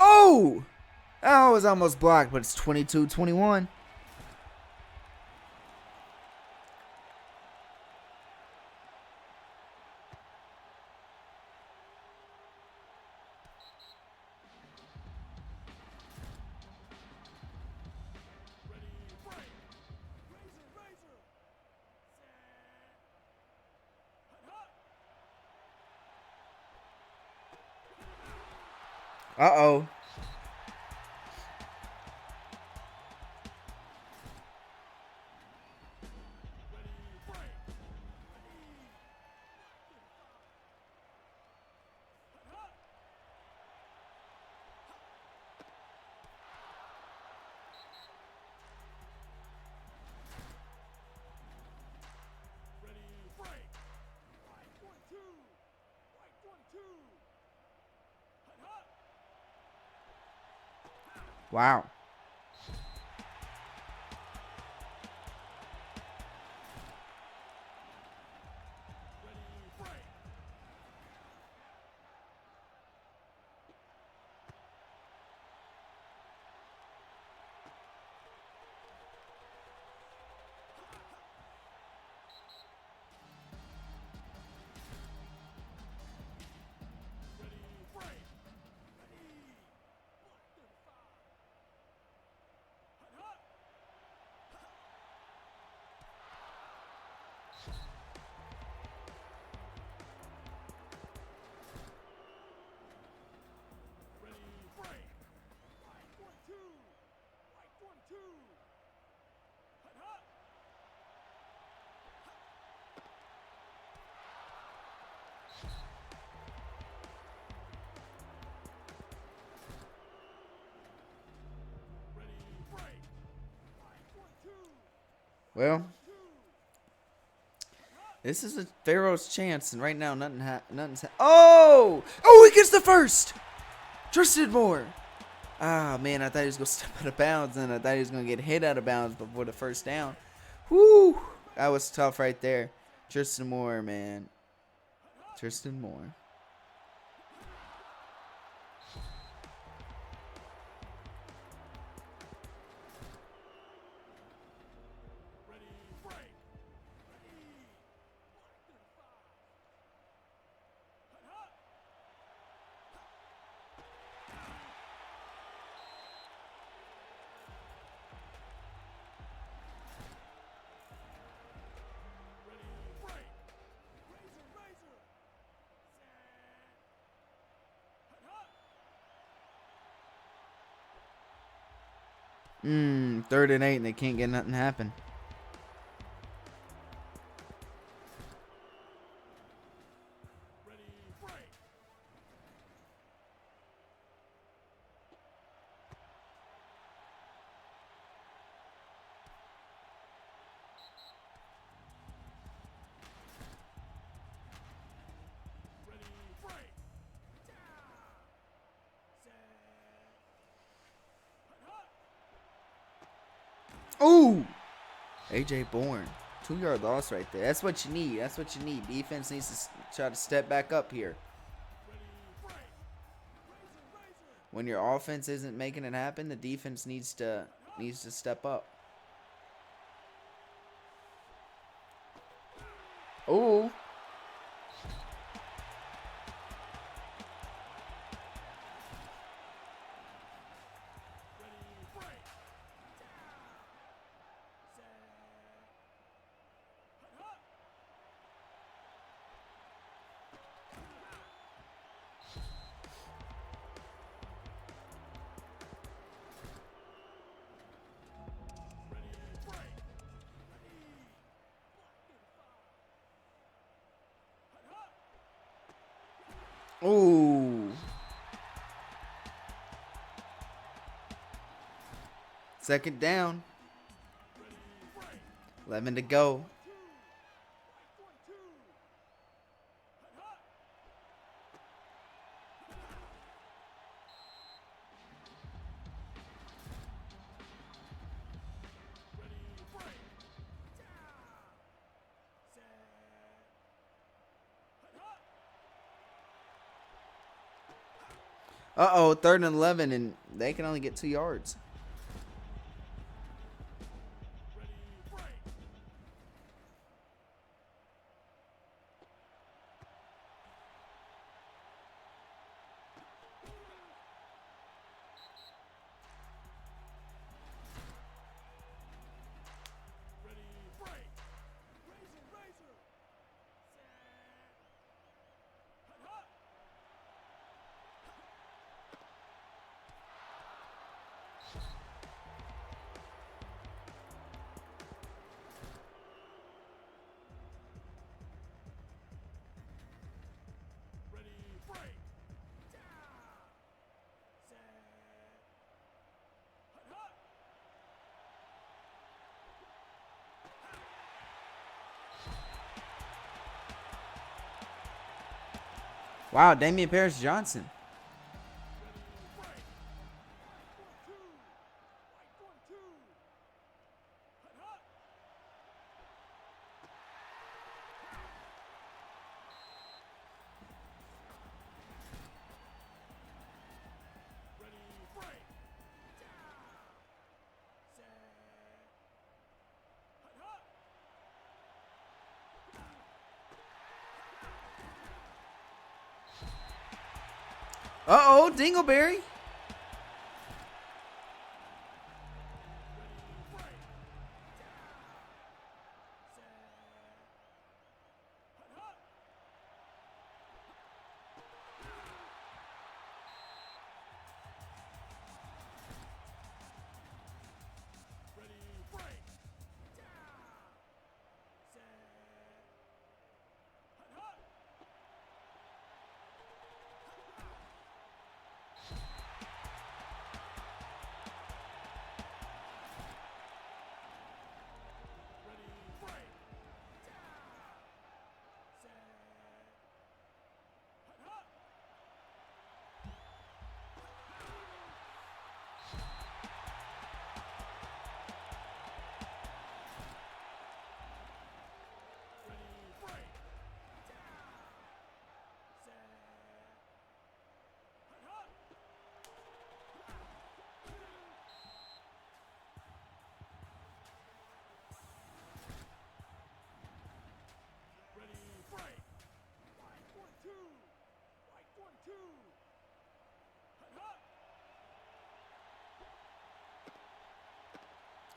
Speaker 1: Oh! Oh, it was almost blocked, but it's 22-21. Uh-oh. Wow. Well, this is a Pharaoh's chance, and right now nothing's oh! Oh, he gets the first! Tristan Moore! Ah, man, I thought he was going to step out of bounds, and I thought he was going to get hit out of bounds before the first down. Whoo! That was tough right there. Tristan Moore, man. Tristan Moore. Third and 8, and they can't get nothing happen. Ooh! AJ Bourne. 2-yard loss right there. That's what you need. That's what you need. Defense needs to try to step back up here. When your offense isn't making it happen, the defense needs to step up. Ooh. Ooh. Second down. 11 to go. Uh-oh, 3rd and 11, and they can only get 2 yards. Wow, Damian Parris Johnson. Uh-oh, Dingleberry.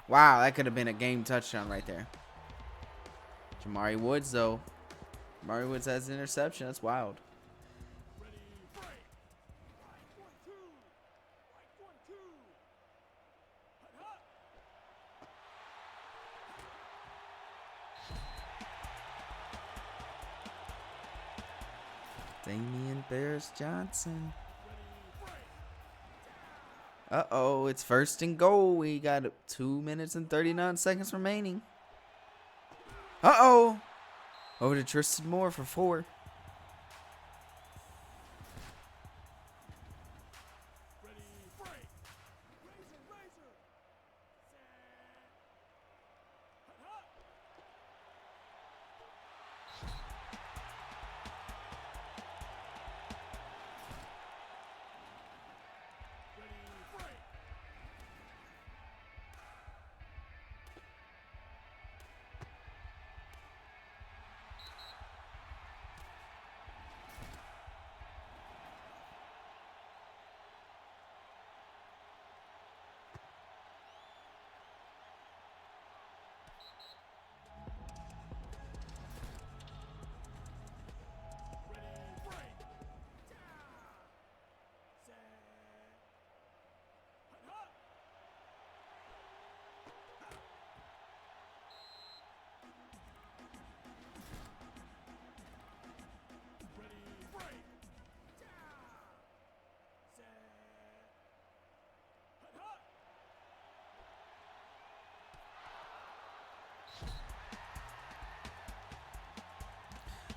Speaker 1: Wow, that could have been a game touchdown right there. Jamari Woods, though. Jamari Woods has an interception. That's wild. Damian Bears Johnson. Uh-oh, it's first and goal. We got 2 minutes and 39 seconds remaining. Uh-oh. Over to Tristan Moore for 4.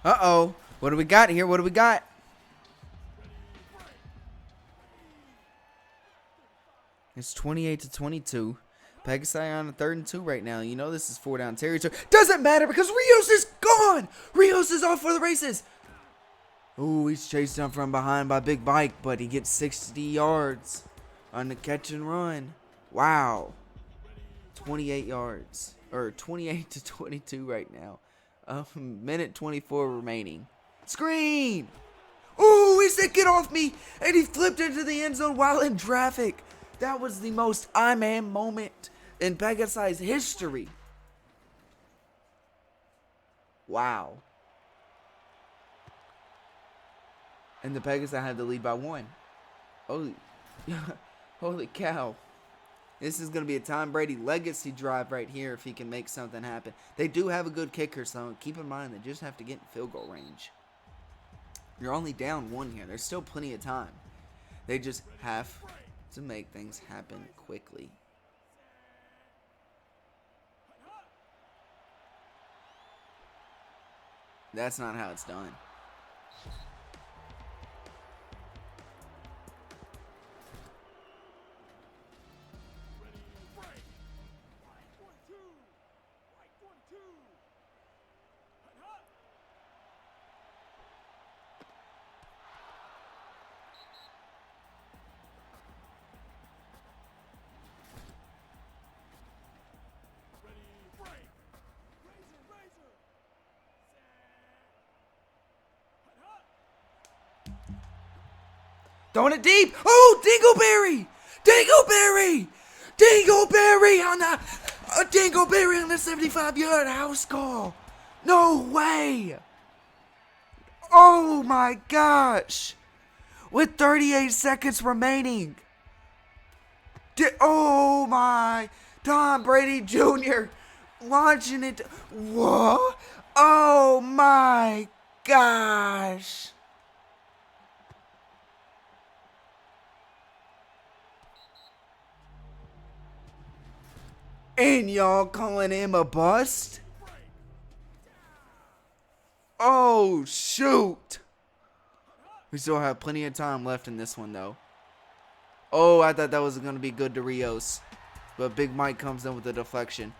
Speaker 1: Uh-oh. What do we got here? What do we got? It's 28-22. Pegasi on a 3rd and 2 right now. You know this is 4-down territory. Doesn't matter because Rios is gone. Rios is off for the races. Ooh, he's chased down from behind by Big Bike, but he gets 60 yards on the catch and run. Wow. 28 yards. Or 28-22 right now. Minute 24 remaining. Screen! Ooh, he said get off me! And he flipped into the end zone while in traffic. That was the most I-man moment in Pegasi's history. Wow. And the Pegasi had the lead by 1. Holy, holy cow. This is going to be a Tom Brady legacy drive right here if he can make something happen. They do have a good kicker, so keep in mind they just have to get in field goal range. You're only down 1 here. There's still plenty of time. They just have to make things happen quickly. That's not how it's done. Throwing it deep. Oh, Dingleberry! Dingleberry! Dingleberry on the Dingleberry on the 75-yard house call. No way! Oh my gosh! With 38 seconds remaining. Oh my! Tom Brady Jr. launching it. What? Oh my gosh! And y'all calling him a bust? Oh, shoot. We still have plenty of time left in this one, though. Oh, I thought that was going to be good to Rios. But Big Mike comes in with a deflection.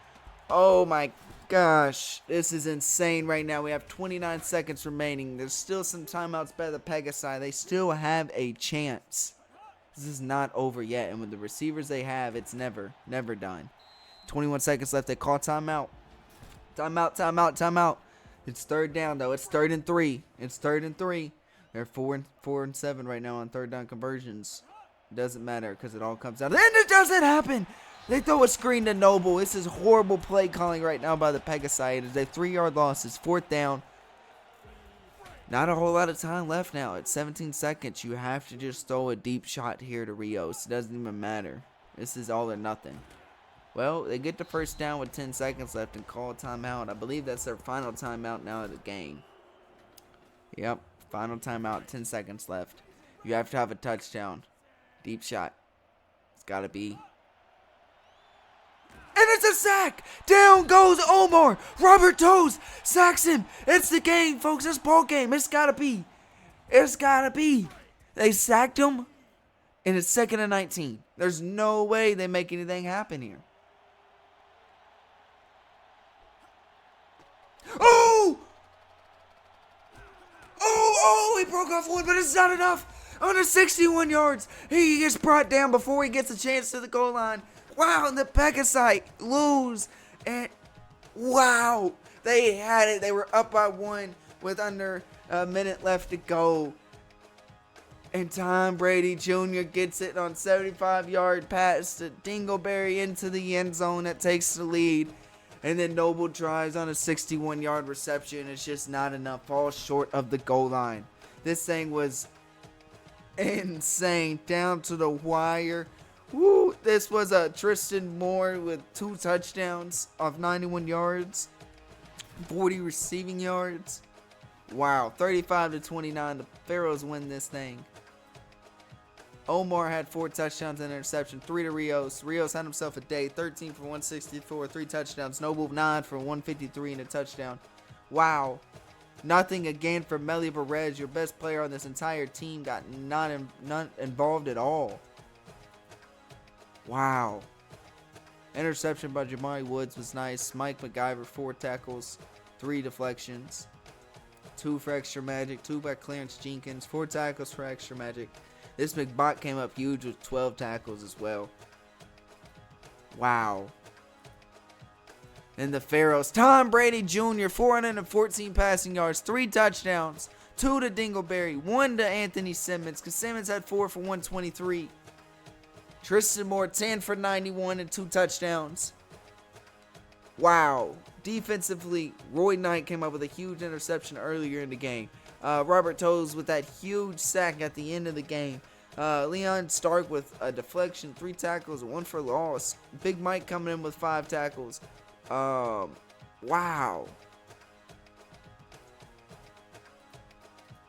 Speaker 1: Oh, my gosh. This is insane right now. We have 29 seconds remaining. There's still some timeouts by the Pegasi. They still have a chance. This is not over yet. And with the receivers they have, it's never done. 21 seconds left. They call timeout. Timeout. It's third down, though. It's 3rd and 3. It's 3rd and 3. They're 4 and 7 right now on third down conversions. It doesn't matter because it all comes out. And it doesn't happen. They throw a screen to Noble. This is horrible play calling right now by the Pegasi. It is a 3-yard loss. It's 4th down. Not a whole lot of time left now. It's 17 seconds. You have to just throw a deep shot here to Rios. It doesn't even matter. This is all or nothing. Well, they get the first down with 10 seconds left and call a timeout. I believe that's their final timeout now of the game. Yep, final timeout, 10 seconds left. You have to have a touchdown. Deep shot. It's got to be. And it's a sack! Down goes Omar! Robert Toes sacks him! It's the game, folks. It's ball game. It's got to be. It's got to be. They sacked him, and it's 2nd and 19. There's no way they make anything happen here. He broke off one, but it's not enough. On the 61 yards, he gets brought down before he gets a chance to the goal line. Wow, and the Pegasi lose. And wow, they had it. They were up by 1 with under a minute left to go. And Tom Brady Jr. gets it on 75-yard pass to Dingleberry into the end zone that takes the lead. And then Noble drives on a 61-yard reception. It's just not enough. Falls short of the goal line. This thing was insane. Down to the wire. Woo! This was a Tristan Moore with 2 touchdowns off 91 yards. 40 receiving yards. Wow. 35-29. The Pharaohs win this thing. Omar had 4 touchdowns and an interception, 3 to Rios. Rios had himself a day, 13 for 164, 3 touchdowns. Noble 9 for 153 and a touchdown. Wow. Nothing again for Meli Perez, your best player on this entire team, got not involved at all. Wow. Interception by Jamari Woods was nice. Mike MacGyver, 4 tackles, 3 deflections, 2 for extra magic, 2 by Clarence Jenkins, 4 tackles for extra magic. This McBot came up huge with 12 tackles as well. Wow. And the Pharaohs, Tom Brady Jr., 414 passing yards, 3 touchdowns, 2 to Dingleberry, 1 to Anthony Simmons, because Simmons had 4 for 123. Tristan Moore, 10 for 91 and 2 touchdowns. Wow. Defensively, Roy Knight came up with a huge interception earlier in the game. Robert Toes with that huge sack at the end of the game. Leon Stark with a deflection, 3 tackles, 1 for loss. Big Mike coming in with 5 tackles. Wow.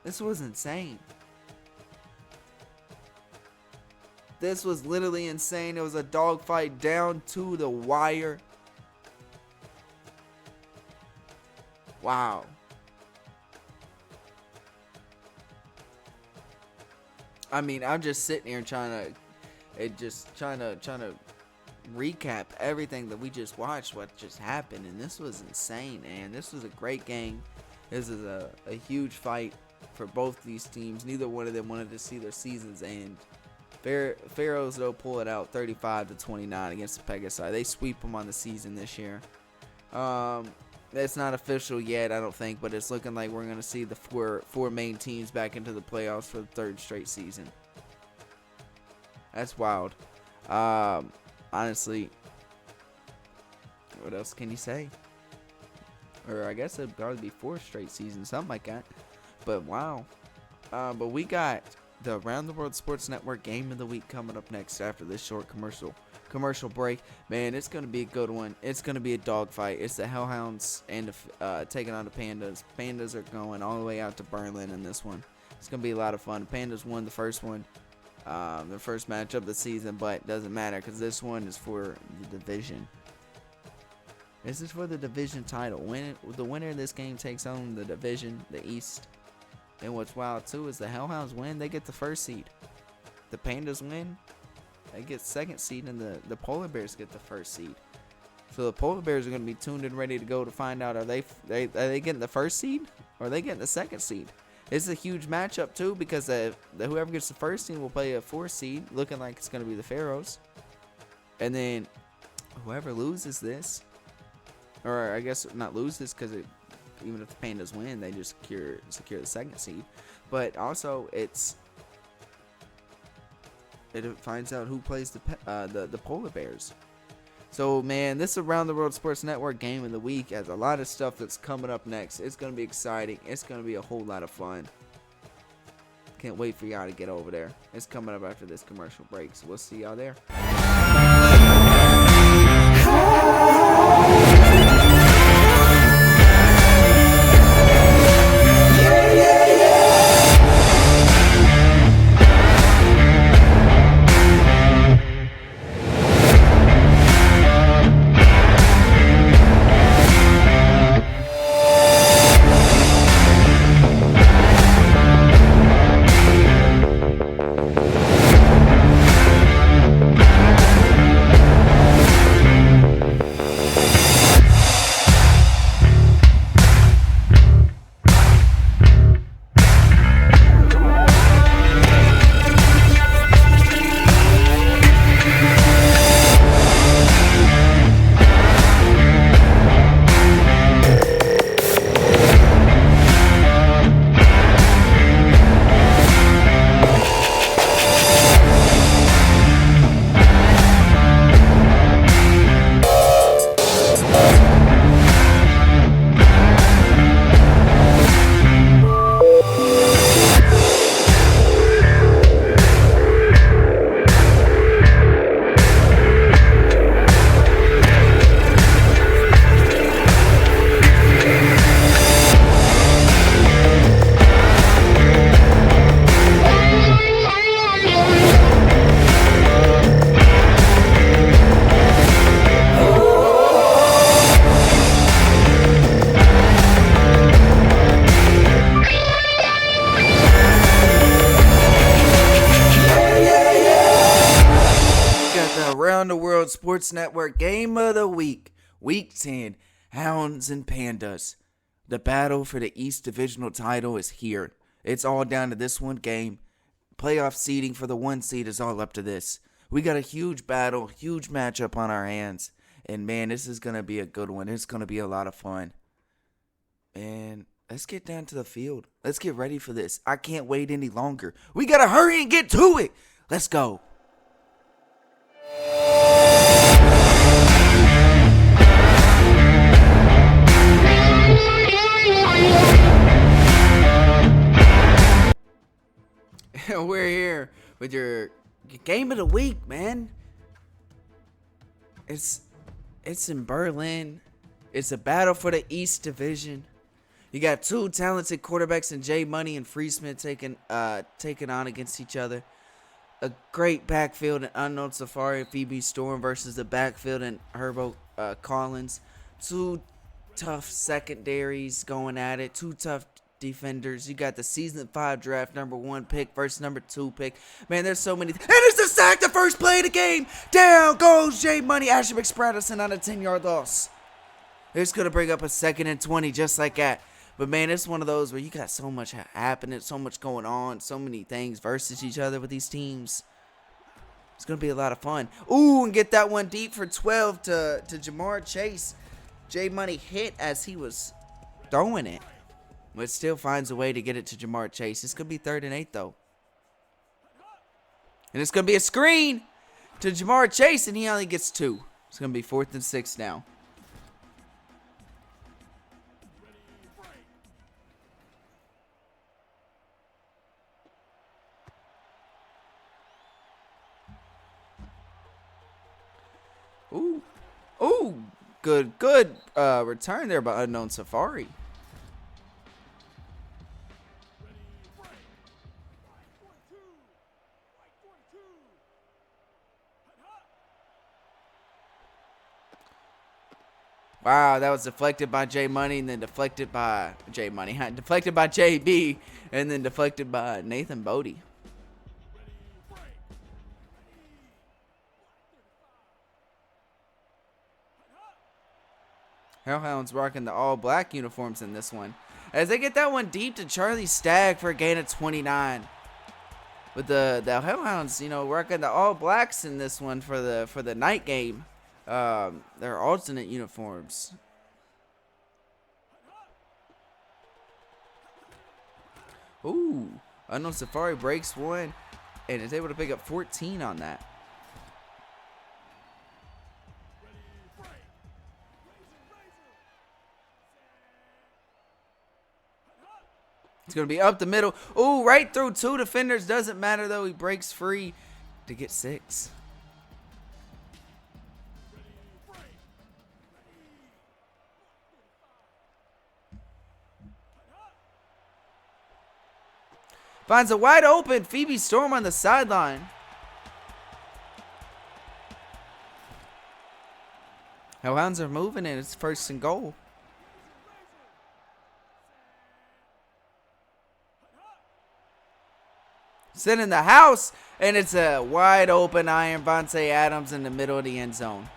Speaker 1: This was insane. This was literally insane. It was a dogfight down to the wire. Wow. I mean, I'm just sitting here trying to recap everything that we just watched, what just happened, and this was insane, man. This was a great game. This is a huge fight for both these teams. Neither one of them wanted to see their seasons end. Pharaohs, though, pull it out 35-29 against the Pegasi. They sweep them on the season this year. It's not official yet, I don't think, but it's looking like we're going to see the four main teams back into the playoffs for the 3rd straight season. That's wild. Honestly, what else can you say? Or I guess it'd probably be 4 straight seasons, something like that. But wow. But we got the Around the World Sports Network Game of the Week coming up next after this short commercial break. Man, it's going to be a good one. It's going to be a dogfight. It's the Hellhounds and taking on the Pandas. Pandas are going all the way out to Berlin in this one. It's going to be a lot of fun. Pandas won the first one, the first match of the season, but it doesn't matter because this one is for the division. This is for the division title. The winner of this game takes on the division, the East. And what's wild too is the Hellhounds win, they get the first seed. The Pandas win, they get second seed, and the Polar Bears get the first seed. So the Polar Bears are going to be tuned and ready to go to find out are they getting the first seed or are they getting the second seed. It's a huge matchup too because whoever gets the first seed will play a 4th seed, looking like it's going to be the Pharaohs. And then whoever loses this, or I guess not loses because even if the Pandas win, they just secure the second seed. But also it finds out who plays the Polar Bears. So man, this Around the World Sports Network Game of the Week has a lot of stuff that's coming up next. It's gonna be exciting. It's gonna be a whole lot of fun. Can't wait for y'all to get over there. It's coming up after this commercial break, so we'll see y'all there. Around the World Sports Network Game of the Week, Week 10, Hounds and Pandas. The battle for the East Divisional title is here. It's all down to this one game. Playoff seeding for the 1 seed is all up to this. We got a huge battle, huge matchup on our hands. And man, this is going to be a good one. It's going to be a lot of fun. And let's get down to the field. Let's get ready for this. I can't wait any longer. We got to hurry and get to it. Let's go. We're here with your game of the week, man. It's in Berlin. It's a battle for the East Division. You got 2 talented quarterbacks in Jay Money and Friesman taking on against each other. A great backfield in Unknown Safari and Phoebe Storm versus the backfield in Herbo Collins. 2 tough secondaries going at it. 2 tough defenders. You got the season 5 draft number 1 pick versus number 2 pick. Man, there's so many. And it's the sack, the first play of the game. Down goes Jay Money. Asher McSpratterson on a 10-yard loss. It's going to bring up a 2nd and 20 just like that. But man, it's one of those where you got so much happening, so much going on, so many things versus each other with these teams. It's going to be a lot of fun. Ooh, and get that one deep for 12 to Jamar Chase. Jay Money hit as he was throwing it, but still finds a way to get it to Jamar Chase. It's going to be 3rd and 8, though. And it's going to be a screen to Jamar Chase, and he only gets 2. It's going to be 4th and 6 now. Ooh. Ooh. Good return there by Unknown Safari. Wow, that was deflected by J Money and then deflected by J Money. Deflected by JB and then deflected by Nathan Bodie. Hellhounds rocking the all-black uniforms in this one. As they get that one deep to Charlie Stagg for a gain of 29. With the Hellhounds, you know, rocking the all-blacks in this one for the night game. Their alternate uniforms. Ooh, Unknown Safari breaks one and is able to pick up 14 on that. It's going to be up the middle. Ooh, right through 2 defenders. Doesn't matter, though. He breaks free to get 6. Finds a wide open Phoebe Storm on the sideline. Hellhounds are moving, and it's 1st and goal. Sent in the house, and it's a wide open Iron Vontae Adams in the middle of the end zone.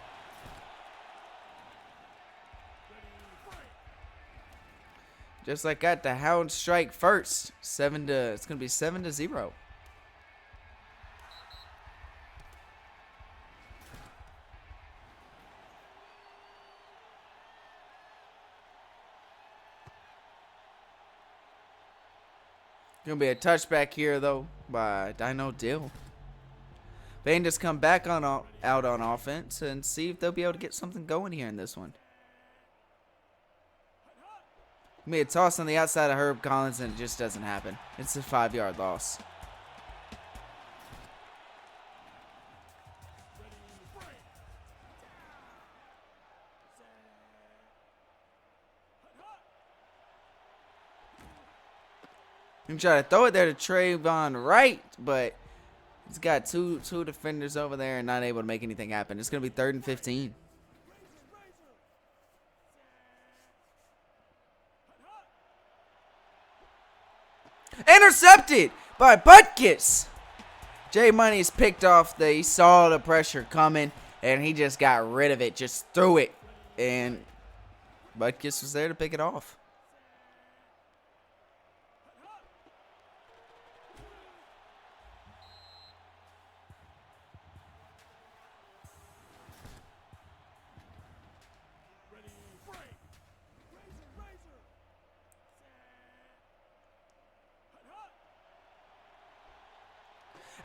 Speaker 1: Just like that, the Hounds strike first. It's going to be 7-0. Gonna be a touchback here though by Dino Dill. Pandas come back out on offense and see if they'll be able to get something going here in this one. Gonna be a toss on the outside of Herb Collins and it just doesn't happen. It's a 5-yard loss. You try to throw it there to Trayvon Wright, but he's got two defenders over there and not able to make anything happen. It's going to be 3rd and 15. Intercepted by Butkus. J Money's picked off. He saw the pressure coming, and he just got rid of it. Just threw it, and Butkus was there to pick it off.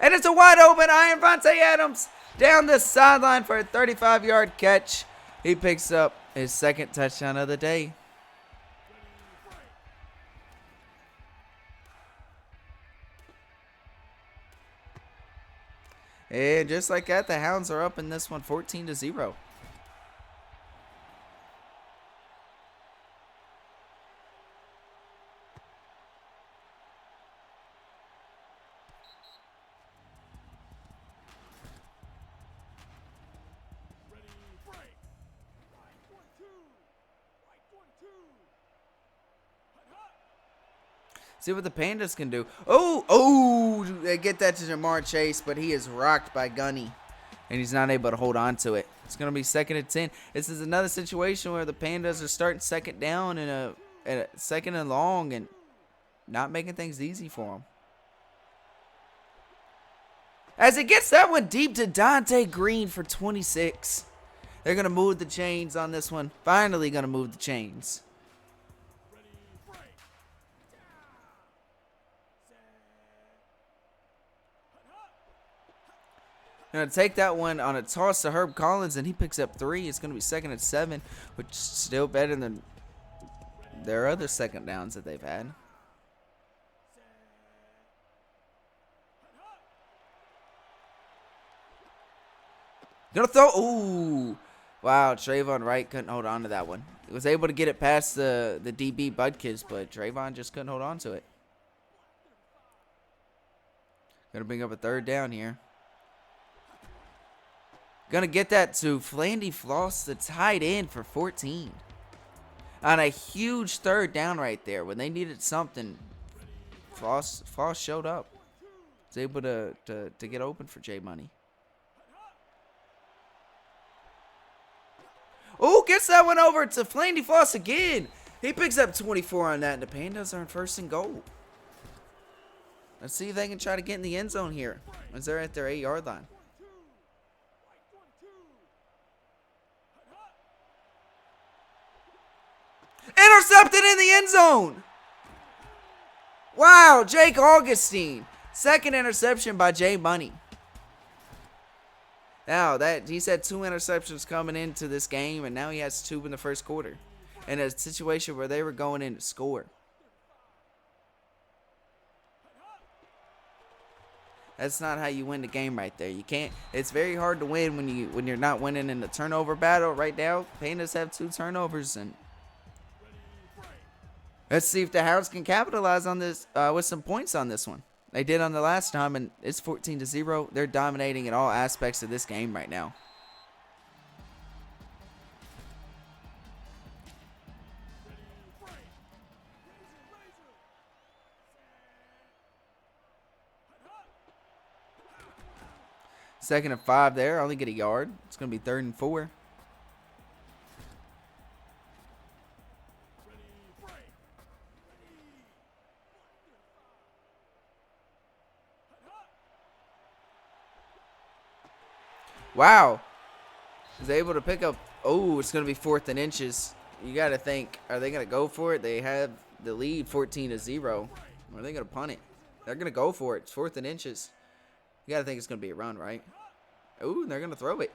Speaker 1: And it's a wide open Iron Vontae Adams down the sideline for a 35-yard catch. He picks up his 2nd touchdown of the day. And just like that, the Hounds are up in this one 14-0. See what the Pandas can do. Oh, they get that to Jamar Chase, but he is rocked by Gunny, and he's not able to hold on to it. It's going to be 2nd and 10. This is another situation where the Pandas are starting 2nd down and a 2nd and long and not making things easy for them. As it gets that one deep to Dante Green for 26. They're going to move the chains on this one. Finally going to move the chains. Gonna take that one on a toss to Herb Collins, and he picks up 3. It's gonna be 2nd and 7, which is still better than their other second downs that they've had. Gonna throw. Ooh. Wow, Trayvon Wright couldn't hold on to that one. He was able to get it past the DB Budkiss, but Trayvon just couldn't hold on to it. Gonna bring up a 3rd down here. Gonna get that to Flandy Floss, the tight end, for 14. On a huge 3rd down right there. When they needed something, Floss showed up. Was able to get open for J Money. Oh, gets that one over to Flandy Floss again. He picks up 24 on that, and the Pandas are in 1st and goal. Let's see if they can try to get in the end zone here as they're at their 8-yard line. Intercepted in the end zone. Wow, Jake Augustine. 2nd interception by J Money. Now, he's had 2 interceptions coming into this game, and now he has 2 in the 1st quarter. In a situation where they were going in to score. That's not how you win the game right there. You can't. It's very hard to win when you're not winning in the turnover battle right now. Pandas have 2 turnovers, and let's see if the Hounds can capitalize on this with some points on this one. They did on the last time, and it's 14-0. They're dominating in all aspects of this game right now. Second and 5 there. Only get a yard. It's going to be 3rd and 4. Wow. Was able to pick up. Oh, it's going to be 4th and inches. You got to think, are they going to go for it? They have the lead 14-0. Or are they going to punt it? They're going to go for it. It's 4th and inches. You got to think it's going to be a run, right? Ooh, they're going to throw it.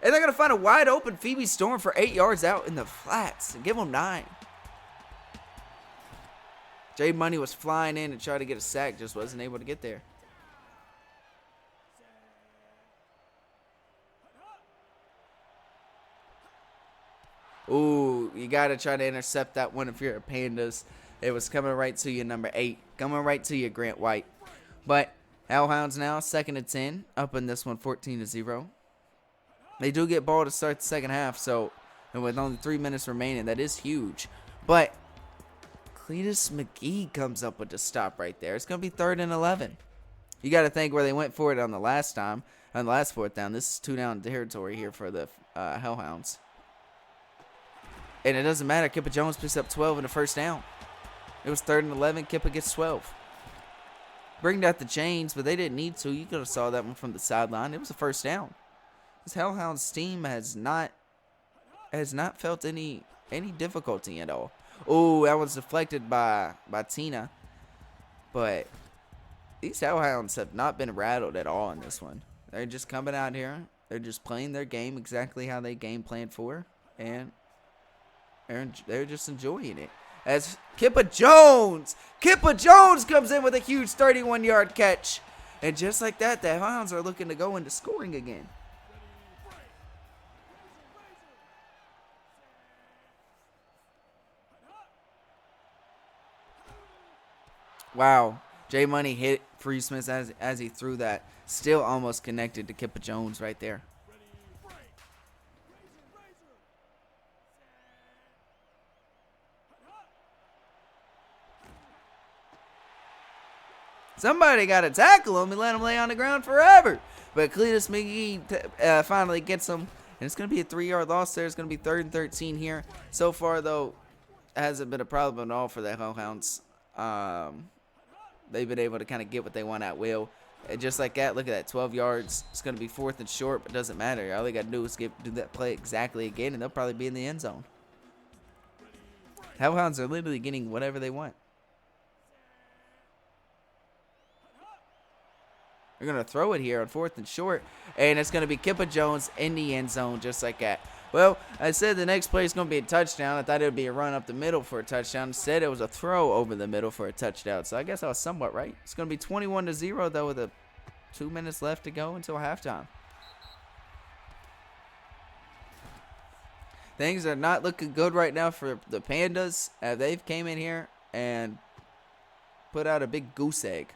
Speaker 1: And they're going to find a wide open Phoebe Storm for 8 yards out in the flats and give them 9. J Money was flying in and tried to get a sack, just wasn't able to get there. Ooh, you got to try to intercept that one if you're a Pandas. It was coming right to you, number 8. Coming right to you, Grant White. But Hellhounds now, 2nd and 10. Up in this one, 14-0. They do get ball to start the second half, so and with only 3 minutes remaining, that is huge. But Cletus McGee comes up with the stop right there. It's going to be 3rd and 11. You got to think where they went for it on the last time. On the last 4th down, this is 2-down territory here for the Hellhounds. And it doesn't matter. Kippa Jones picks up 12 in the 1st down. It was 3rd and 11. Kippa gets 12. Bring out the chains, but they didn't need to. You could have saw that one from the sideline. It was a 1st down. This Hellhounds team has not felt any difficulty at all. Oh, that was deflected by Tina. But these Hellhounds have not been rattled at all in this one. They're just coming out here. They're just playing their game exactly how they game planned for. And they're just enjoying it. As Kippa Jones comes in with a huge 31-yard catch. And just like that, the Hounds are looking to go into scoring again. Wow. J Money hit Free Smith as he threw that. Still almost connected to Kippa Jones right there. Somebody got to tackle him and let him lay on the ground forever. But Cletus McGee finally gets him. And it's going to be a 3-yard loss there. It's going to be 3rd and 13 here. So far, though, it hasn't been a problem at all for the Hellhounds. They've been able to kind of get what they want at will. And just like that, look at that, 12 yards. It's going to be 4th and short, but it doesn't matter. All they got to do is do that play exactly again, and they'll probably be in the end zone. Hellhounds are literally getting whatever they want. They're going to throw it here on 4th and short. And it's going to be Kippa Jones in the end zone just like that. Well, I said the next play is going to be a touchdown. I thought it would be a run up the middle for a touchdown. Instead, it was a throw over the middle for a touchdown. So I guess I was somewhat right. It's going to be 21-0, though, with 2 minutes left to go until halftime. Things are not looking good right now for the Pandas. They've came in here and put out a big goose egg.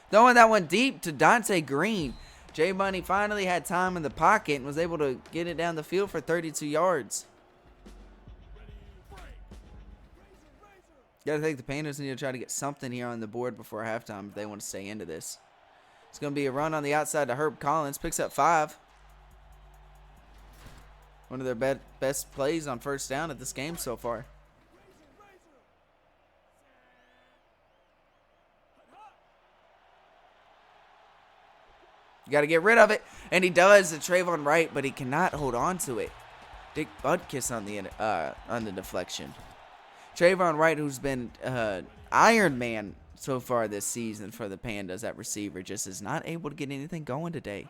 Speaker 1: Throwing that one deep to Dante Green. J Money finally had time in the pocket and was able to get it down the field for 32 yards. Gotta think the Panthers need to try to get something here on the board before halftime if they want to stay into this. It's going to be a run on the outside to Herb Collins. Picks up 5. One of their best plays on first down at this game so far. You got to get rid of it. And he does to Trayvon Wright, but he cannot hold on to it. Dick Butkus on the deflection. Trayvon Wright, who's been Iron Man so far this season for the Pandas at receiver, just is not able to get anything going today.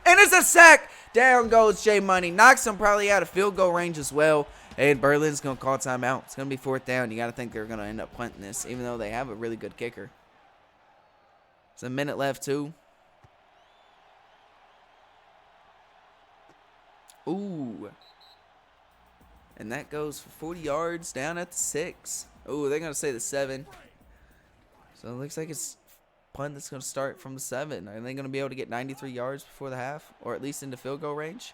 Speaker 1: And it's a sack. Down goes J Money. Knocks him probably out of field goal range as well. And Berlin's going to call timeout. It's going to be 4th down. You got to think they're going to end up punting this, even though they have a really good kicker. It's a minute left, too. Ooh. And that goes for 40 yards down at the 6. Ooh, they're going to say the 7. So it looks like it's punt that's going to start from the 7. Are they going to be able to get 93 yards before the half? Or at least into field goal range?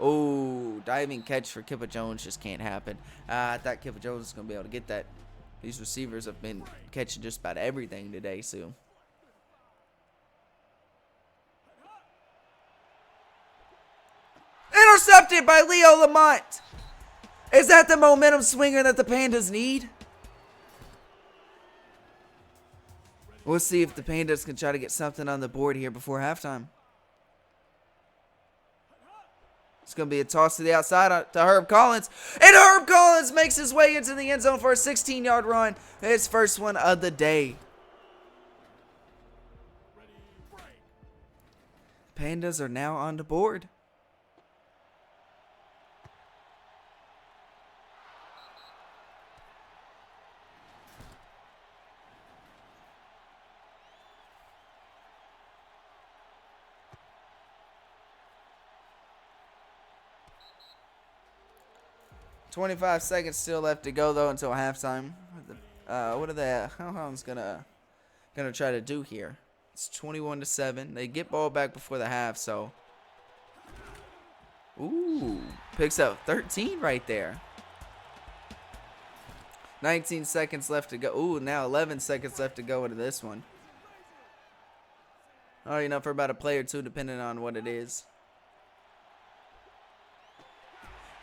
Speaker 1: Ooh, diving catch for Kippa Jones just can't happen. I thought Kippa Jones was going to be able to get that. These receivers have been catching just about everything today, so. Intercepted by Leo Lamont. Is that the momentum swinger that the Pandas need? We'll see if the Pandas can try to get something on the board here before halftime. It's going to be a toss to the outside to Herb Collins. And Herb Collins makes his way into the end zone for a 16-yard run. His first one of the day. Pandas are now on the board. $25 seconds still left to go though until halftime. What are the Hellhounds gonna try to do here? It's 21-7. They get ball back before the half, so. Ooh, picks up 13 right there. 19 seconds left to go. Ooh, now 11 seconds left to go into this one. Oh, you know, for about a play or two, depending on what it is.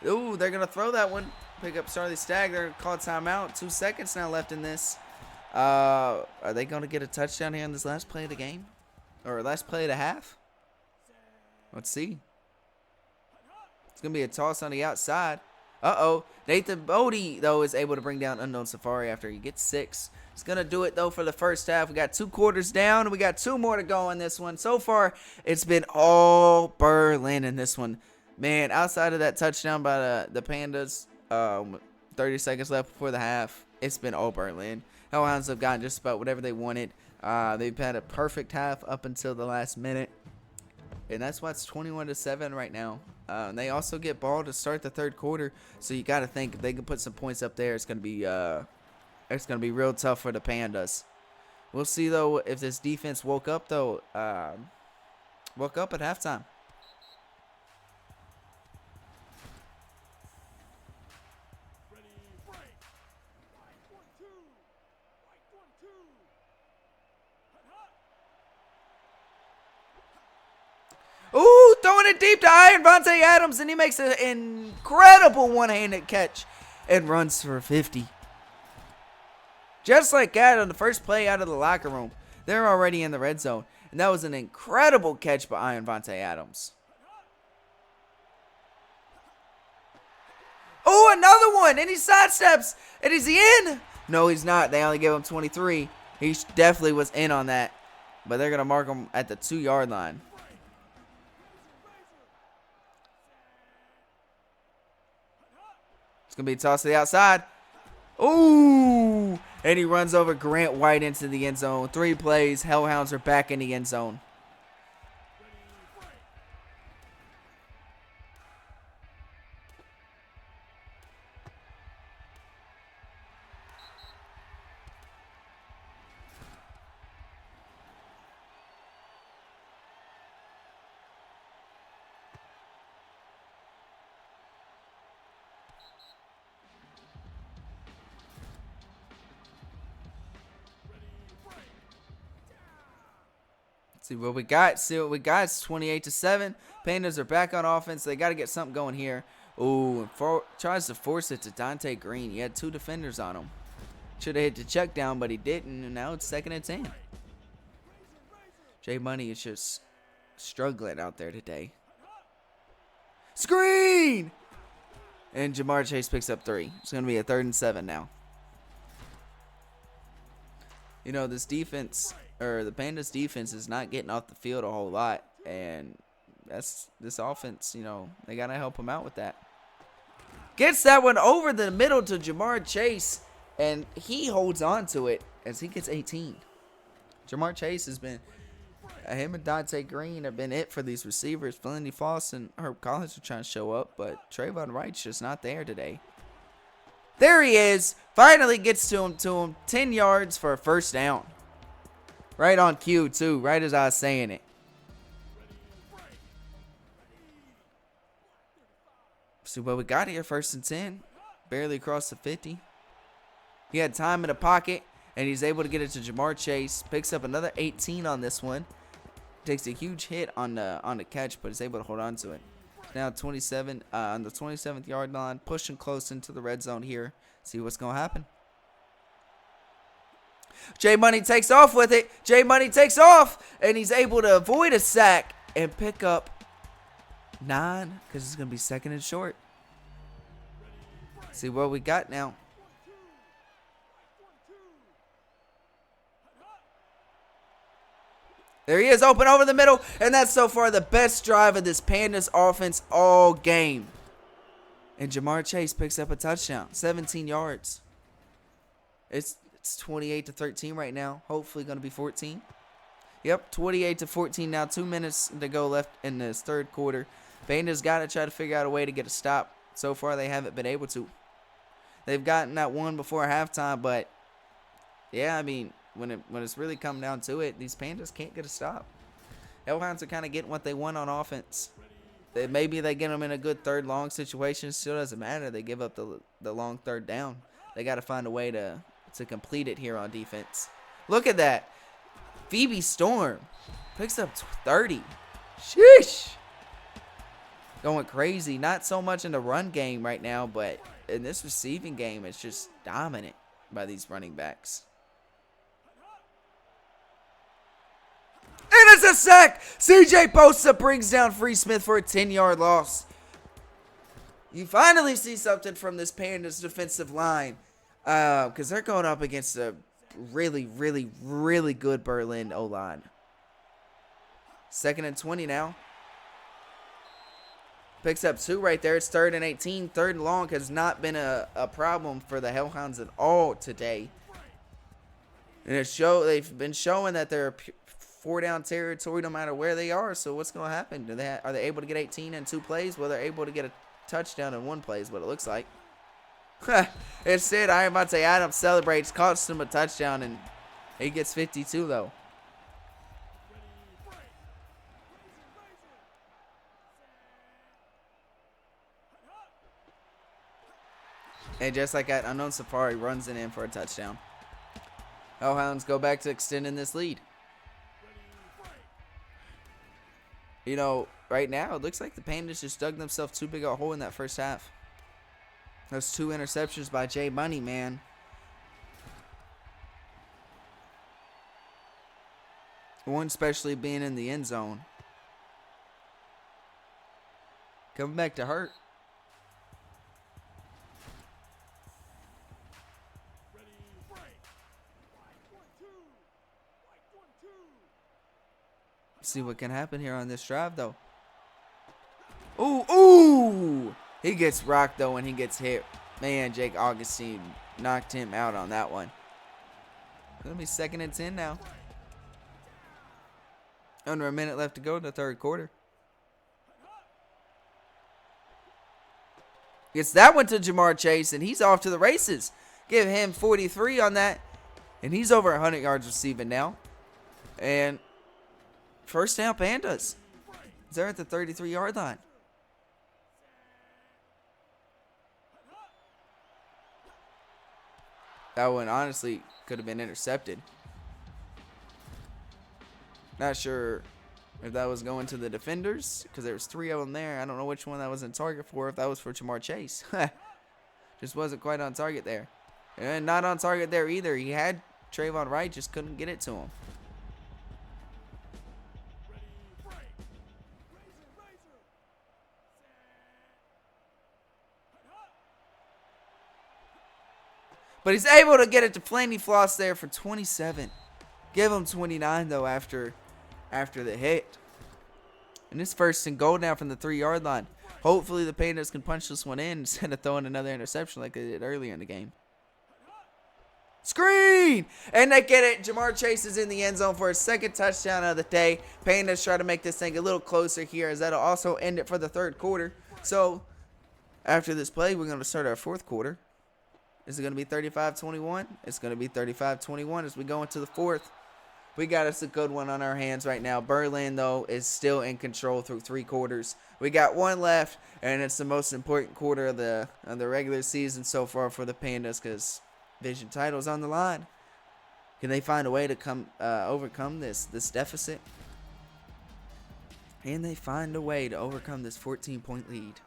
Speaker 1: Ooh, they're going to throw that one. Pick up Charlie Stagg. They're going to call timeout. 2 seconds now left in this. Are they going to get a touchdown here in this last play of the game? Or last play of the half? Let's see. It's going to be a toss on the outside. Uh-oh. Nathan Bodie, though, is able to bring down Unknown Safari after he gets 6. It's going to do it, though, for the first half. We got 2 quarters down, and we got 2 more to go in this one. So far, it's been all Berlin in this one. Man, outside of that touchdown by the Pandas, 30 seconds left before the half, it's been all Berlin. Hellhounds have gotten just about whatever they wanted. They've had a perfect half up until the last minute. And that's why it's 21-7 right now. They also get ball to start the third quarter. So you got to think if they can put some points up there, it's going to be real tough for the Pandas. We'll see, though, if this defense woke up, though. Woke up at halftime. Ooh, throwing it deep to Iron Vontae Adams, and he makes an incredible one-handed catch and runs for 50. Just like that on the first play out of the locker room. They're already in the red zone. And that was an incredible catch by Vontae Adams. Oh, another one. And he sidesteps. And is he in? No, he's not. They only gave him 23. He definitely was in on that. But they're going to mark him at the 2-yard line. It's going to be tossed to the outside. Ooh. And he runs over Grant White into the end zone. 3 plays. Hellhounds are back in the end zone. See what we got. See what we got. It's 28-7. Pandas are back on offense. They got to get something going here. Ooh, tries to force it to Dante Green. He had 2 defenders on him. Should have hit the check down, but he didn't. And now it's 2nd and 10. Jay Money is just struggling out there today. Screen! And Jamar Chase picks up 3. It's going to be a 3rd and 7 now. You know, this defense, or the Pandas defense, is not getting off the field a whole lot. And that's this offense, you know, they got to help him out with that. Gets that one over the middle to Jamar Chase. And he holds on to it as he gets 18. Jamar Chase has been, him and Dante Green have been it for these receivers. Felicity Foss and Herb Collins are trying to show up, but Trayvon Wright's just not there today. There he is. Finally gets to him. 10 yards for a 1st down. Right on cue, too. Right as I was saying it. See what we got here. 1st and 10. Barely across the 50. He had time in the pocket, and he's able to get it to Jamar Chase. Picks up another 18 on this one. Takes a huge hit on the catch, but is able to hold on to it. Now 27 on the 27th yard line, pushing close into the red zone here. See what's going to happen. Jay Money takes off with it. Jay Money takes off, and he's able to avoid a sack and pick up 9 because it's going to be 2nd and short. See what we got now. There he is, open over the middle, and that's so far the best drive of this Pandas offense all game. And Jamar Chase picks up a touchdown, 17 yards. It's 28-13 right now. Hopefully going to be 14. Yep, 28-14 now. 2 minutes to go left in this 3rd quarter. Pandas got to try to figure out a way to get a stop. So far, they haven't been able to. They've gotten that one before halftime, but yeah, I mean, when it's really come down to it, these Pandas can't get a stop. Hellhounds are kind of getting what they want on offense. Maybe they get them in a good 3rd long situation. Still doesn't matter. They give up the long 3rd down. They got to find a way to complete it here on defense. Look at that. Phoebe Storm picks up 30. Sheesh. Going crazy. Not so much in the run game right now, but in this receiving game, it's just dominant by these running backs. And it's a sack. CJ Bosa brings down Free Smith for a 10-yard loss. You finally see something from this Pandas defensive line because they're going up against a really, really, really good Berlin O-line. 2nd and 20 now. Picks up 2 right there. It's 3rd and 18. 3rd and long has not been a problem for the Hellhounds at all today. And they've been showing that they're 4-down territory no matter where they are. So what's going to happen? Are they able to get 18 in 2 plays? Well, they're able to get a touchdown in 1 play is what it looks like. Instead, Vontae Adams celebrates, costs him a touchdown, and he gets 52 though. And just like that, Unknown Safari runs it in for a touchdown. Hellhounds go back to extending this lead. You know, right now, it looks like the Pandas just dug themselves too big a hole in that first half. Those 2 interceptions by Jay Money, man. One especially being in the end zone. Coming back to hurt. See what can happen here on this drive, though. Ooh, ooh! He gets rocked, though, when he gets hit. Man, Jake Augustine knocked him out on that one. It'll be 2nd and 10 now. Under a minute left to go in the third quarter. Gets that one to Jamar Chase, and he's off to the races. Give him 43 on that, and he's over 100 yards receiving now. And first down, Pandas. They're at the 33-yard line. That one honestly could have been intercepted. Not sure if that was going to the defenders, because there was 3 of them there. I don't know which one that was in target for, if that was for Jamar Chase. Just wasn't quite on target there. And not on target there either. He had Trayvon Wright, just couldn't get it to him. But he's able to get it to Flanny Floss there for 27. Give him 29, though, after the hit. And it's 1st and goal now from the 3-yard line. Hopefully the Pandas can punch this one in instead of throwing another interception like they did earlier in the game. Screen! And they get it. Jamar Chase is in the end zone for his 2nd touchdown of the day. Pandas try to make this thing a little closer here, as that'll also end it for the 3rd quarter. So, after this play, we're going to start our 4th quarter. Is it going to be 35-21? It's going to be 35-21 as we go into the 4th. We got us a good one on our hands right now. Berlin, though, is still in control through 3 quarters. We got one left, and it's the most important quarter of the regular season so far for the Pandas, because division title's on the line. Can they find a way to overcome this deficit? Can they find a way to overcome this 14-point lead?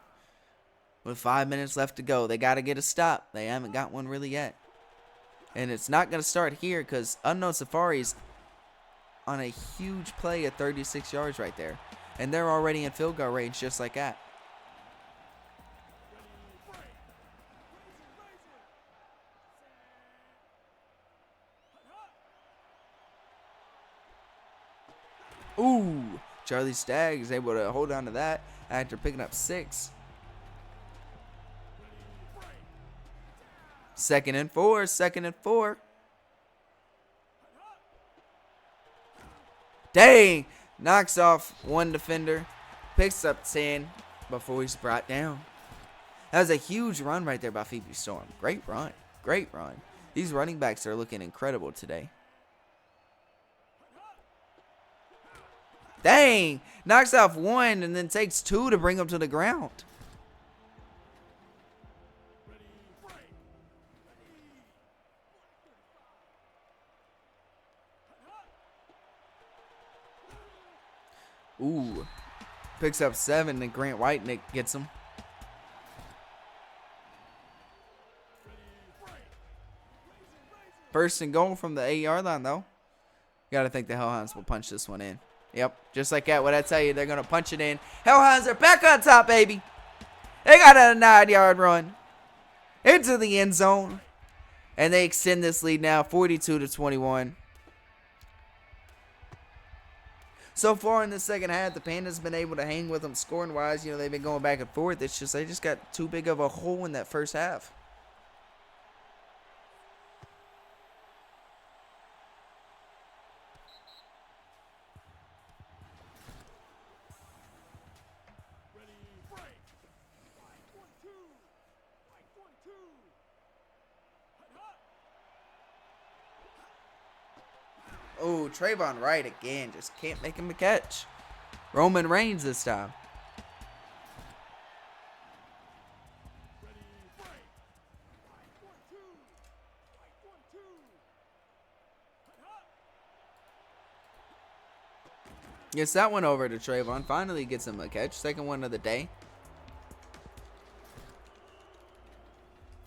Speaker 1: With 5 minutes left to go, they got to get a stop. They haven't got one really yet. And it's not going to start here, because Unknown Safari's on a huge play at 36 yards right there. And they're already in field goal range just like that. Ooh, Charlie Stagg is able to hold on to that after picking up 6. 2nd and 4, 2nd and 4. Dang! Knocks off one defender. Picks up 10 before he's brought down. That was a huge run right there by Phoebe Storm. Great run. Great run. These running backs are looking incredible today. Dang! Knocks off 1 and then takes 2 to bring him to the ground. Ooh. Picks up 7 and Grant Whitenick gets him. First and goal from the 8-yard line, though. Gotta think the Hellhounds will punch this one in. Yep, just like that. What I tell you, they're gonna punch it in. Hellhounds are back on top, baby. They got a 9-yard run into the end zone, and they extend this lead now, 42-21. So far in the second half, the Pandas have been able to hang with them scoring-wise. You know, they've been going back and forth. It's just they just got too big of a hole in that first half. Oh, Trayvon Wright again. Just can't make him a catch. Roman Reigns this time. Gets that one over to Trayvon. Finally gets him a catch. Second one of the day.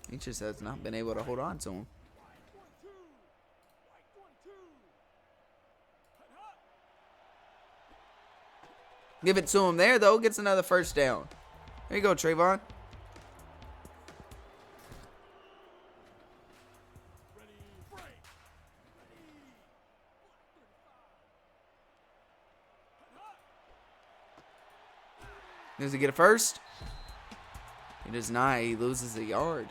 Speaker 1: He just has not been able to hold on to him. Give it to him there, though. Gets another first down. There you go, Trayvon. Does he get a first? He does not. He loses a yard.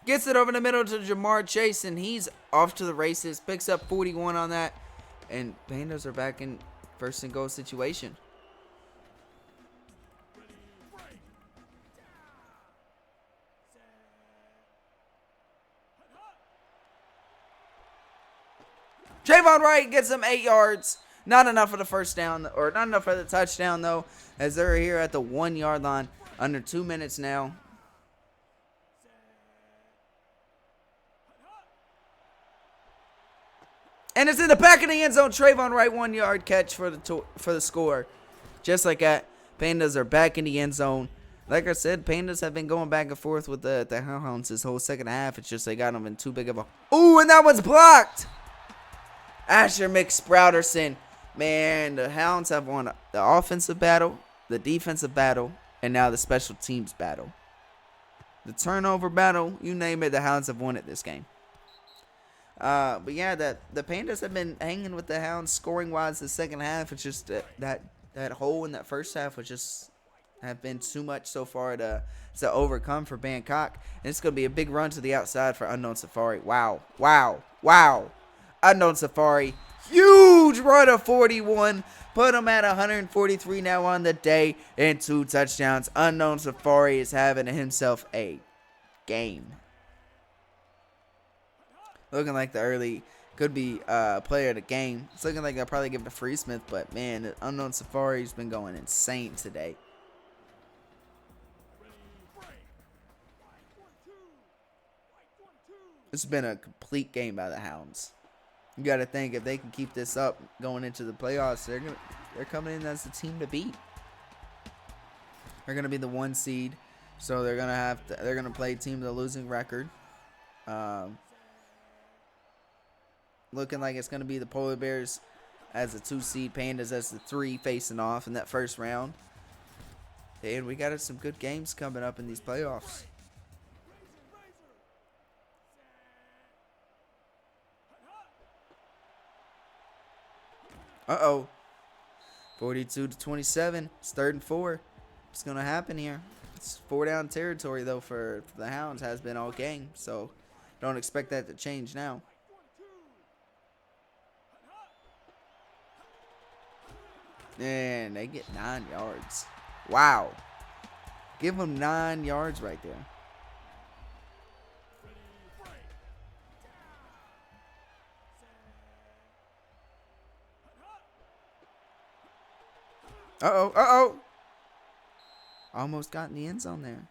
Speaker 1: Gets it over the middle to Jamar Chase, and he's off to the races. Picks up 41 on that. And Pandas are back in first and goal situation. Trayvon Wright gets him 8 yards. Not enough for the first down, or not enough for the touchdown, though, as they're here at the 1 yard line. Under 2 minutes now. And it's in the back of the end zone. Trayvon Wright, 1 yard catch for the score. Just like that, Pandas are back in the end zone. Like I said, Pandas have been going back and forth with the Hellhounds this whole second half. It's just they got them in too big of a... Ooh, and that one's blocked! Asher McSprouterson. Man, the Hounds have won the offensive battle, the defensive battle, and now the special teams battle. The turnover battle, you name it, the Hounds have won it this game. But yeah, the Pandas have been hanging with the Hounds scoring-wise the second half. It's just that hole in that first half was just have been too much so far to overcome for Bangkok. And it's going to be a big run to the outside for Unknown Safari. Wow, wow, wow. Unknown Safari, huge run of 41. Put him at 143 now on the day and 2 touchdowns. Unknown Safari is having himself a game. Looking like the early could be player of the game. It's looking like they'll probably give it to Free Smith, but man, the Unknown Safari's been going insane today. It's been a complete game by the Hounds. You got to think if they can keep this up going into the playoffs, they're coming in as the team to beat. They're gonna be the 1 seed, so they're gonna play a team with a losing record. Looking like it's gonna be the Polar Bears as the 2 seed, Pandas as the 3 facing off in that first round. And we got some good games coming up in these playoffs. Uh-oh. 42-27. It's 3rd and 4. What's going to happen here? It's 4-down territory, though, for the Hounds. Has been all game. So, don't expect that to change now. And they get 9 yards. Wow. Give them 9 yards right there. Uh-oh, uh-oh. Almost got in the end zone there.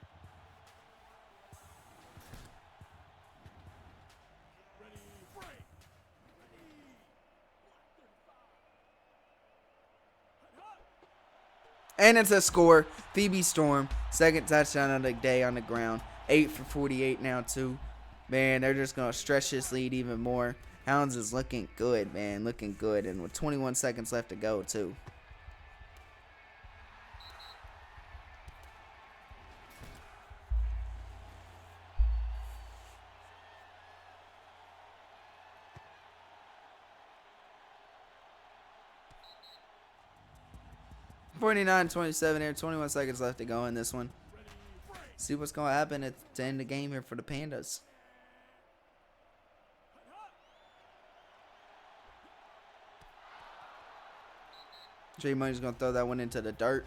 Speaker 1: And it's a score. Phoebe Storm, 2nd touchdown of the day on the ground. 8 for 48 now, too. Man, they're just going to stretch this lead even more. Hounds is looking good, man. Looking good. And with 21 seconds left to go, too. (49-27) here, 21 seconds left to go in this one. See what's going to happen at the end of the game here for the Pandas. Jay Money's going to throw that one into the dirt.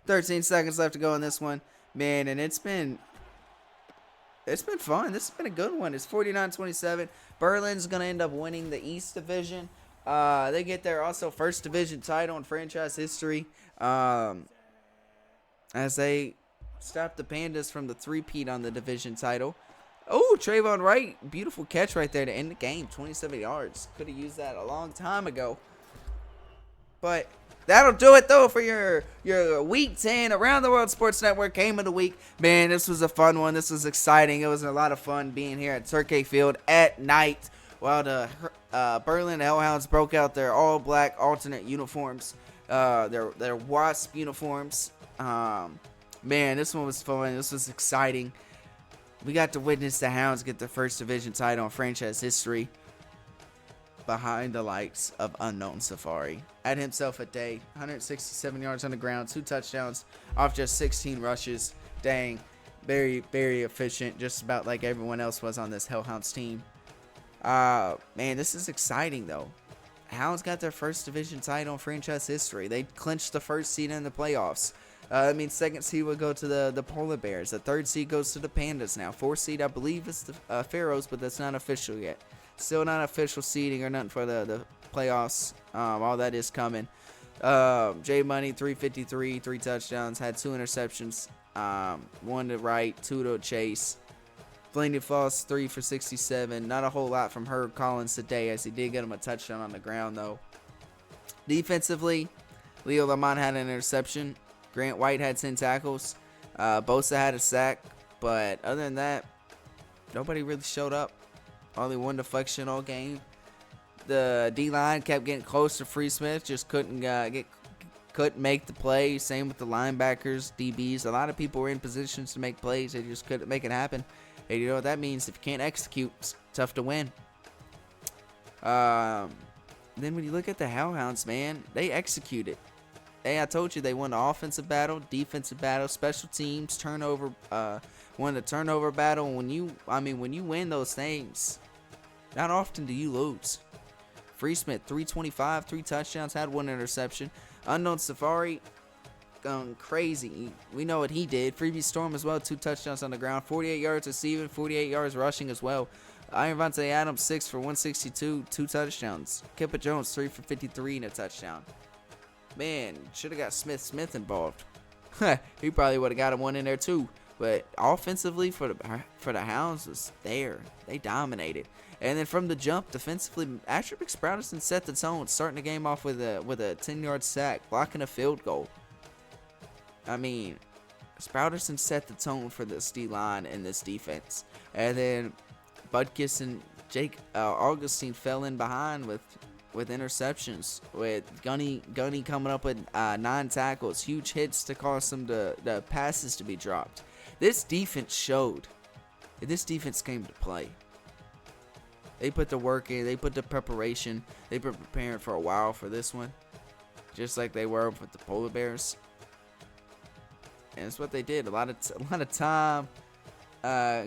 Speaker 1: 13 seconds left to go in this one. Man, and it's been fun. This has been a good one. It's 49-27. Berlin's going to end up winning the East Division. They get their also first division title in franchise history. As they stop the Pandas from the 3-peat on the division title. Oh, Trayvon Wright. Beautiful catch right there to end the game. 27 yards. Could have used that a long time ago. But that'll do it, though, for your Week 10 Around the World Sports Network Game of the Week. Man, this was a fun one. This was exciting. It was a lot of fun being here at Turkey Field at night while the Berlin Hellhounds broke out their all-black alternate uniforms, their Wasp uniforms. Man, this one was fun. This was exciting. We got to witness the Hounds get their first division title in franchise history behind the likes of Unknown Safari. Had himself a day, 167 yards on the ground, 2 touchdowns off just 16 rushes. Dang, very, very efficient, just about like everyone else was on this Hellhounds team. Man, this is exciting, though. Hounds got their first division title in franchise history. They clinched the first seed in the playoffs. I mean, second seed would go to the Polar Bears. The third seed goes to the Pandas now. Fourth seed, I believe, is the Pharaohs, but that's not official yet. Still not official seeding or nothing for the playoffs. All that is coming. J Money, 353, 3 touchdowns, had 2 interceptions. 1 to Wright, 2 to Chase. Blaney Foss, 3 for 67. Not a whole lot from Herb Collins today, as he did get him a touchdown on the ground, though. Defensively, Leo Lamont had an interception. Grant White had 10 tackles. Bosa had a sack. But other than that, nobody really showed up. Only 1 deflection all game. The D-line kept getting close to Free Smith. Just couldn't make the play. Same with the linebackers, DBs. A lot of people were in positions to make plays. They just couldn't make it happen. And you know what that means? If you can't execute, it's tough to win. Then when you look at the Hellhounds, man, they executed. I told you they won the offensive battle, defensive battle, special teams, turnover. Won the turnover battle. When you win those things, not often do you lose. Free Smith, 325, 3 touchdowns, had 1 interception. Unknown Safari, going crazy. We know what he did. Freebie Storm as well, 2 touchdowns on the ground, 48 yards receiving, 48 yards rushing as well. Iron Vontae Adams, 6 for 162, 2 touchdowns. Kipper Jones, 3 for 53 and a touchdown. Man, should have got Smith involved. He probably would have got him 1 in there too. But offensively for the Hounds was there. They dominated. And then from the jump, defensively, Asher McSprouderson set the tone, starting the game off with a 10-yard sack, blocking a field goal. I mean, Sprouderson set the tone for this D-line and this defense. And then Butkus and Jake Augustine fell in behind with interceptions, with Gunny coming up with 9 tackles, huge hits to cause some the passes to be dropped. This defense showed. This defense came to play. They put the work in. They put the preparation. They've been preparing for a while for this one, just like they were with the Polar Bears. And it's what they did. A lot of time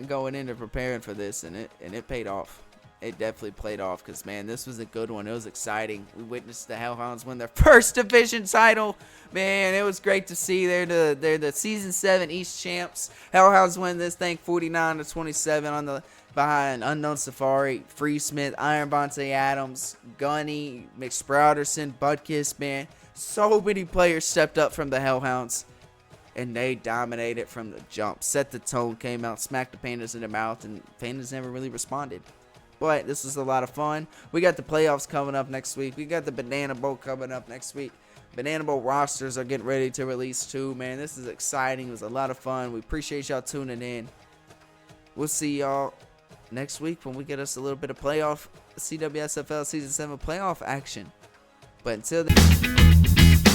Speaker 1: going into preparing for this, and it paid off. It definitely played off because, man, this was a good one. It was exciting. We witnessed the Hellhounds win their first division title. Man, it was great to see. They're the Season 7 East champs. Hellhounds win this thing 49-27 behind Unknown Safari, Free Smith, Iron Vontae Adams, Gunny, McSprouderson, Butkus, man. So many players stepped up from the Hellhounds, and they dominated from the jump. Set the tone, came out, smacked the Pandas in the mouth, and Pandas never really responded. But this was a lot of fun. We got the playoffs coming up next week. We got the Banana Bowl coming up next week. Banana Bowl rosters are getting ready to release too, man. This is exciting. It was a lot of fun. We appreciate y'all tuning in. We'll see y'all next week when we get us a little bit of playoff CWSFL Season 7 playoff action. But until then...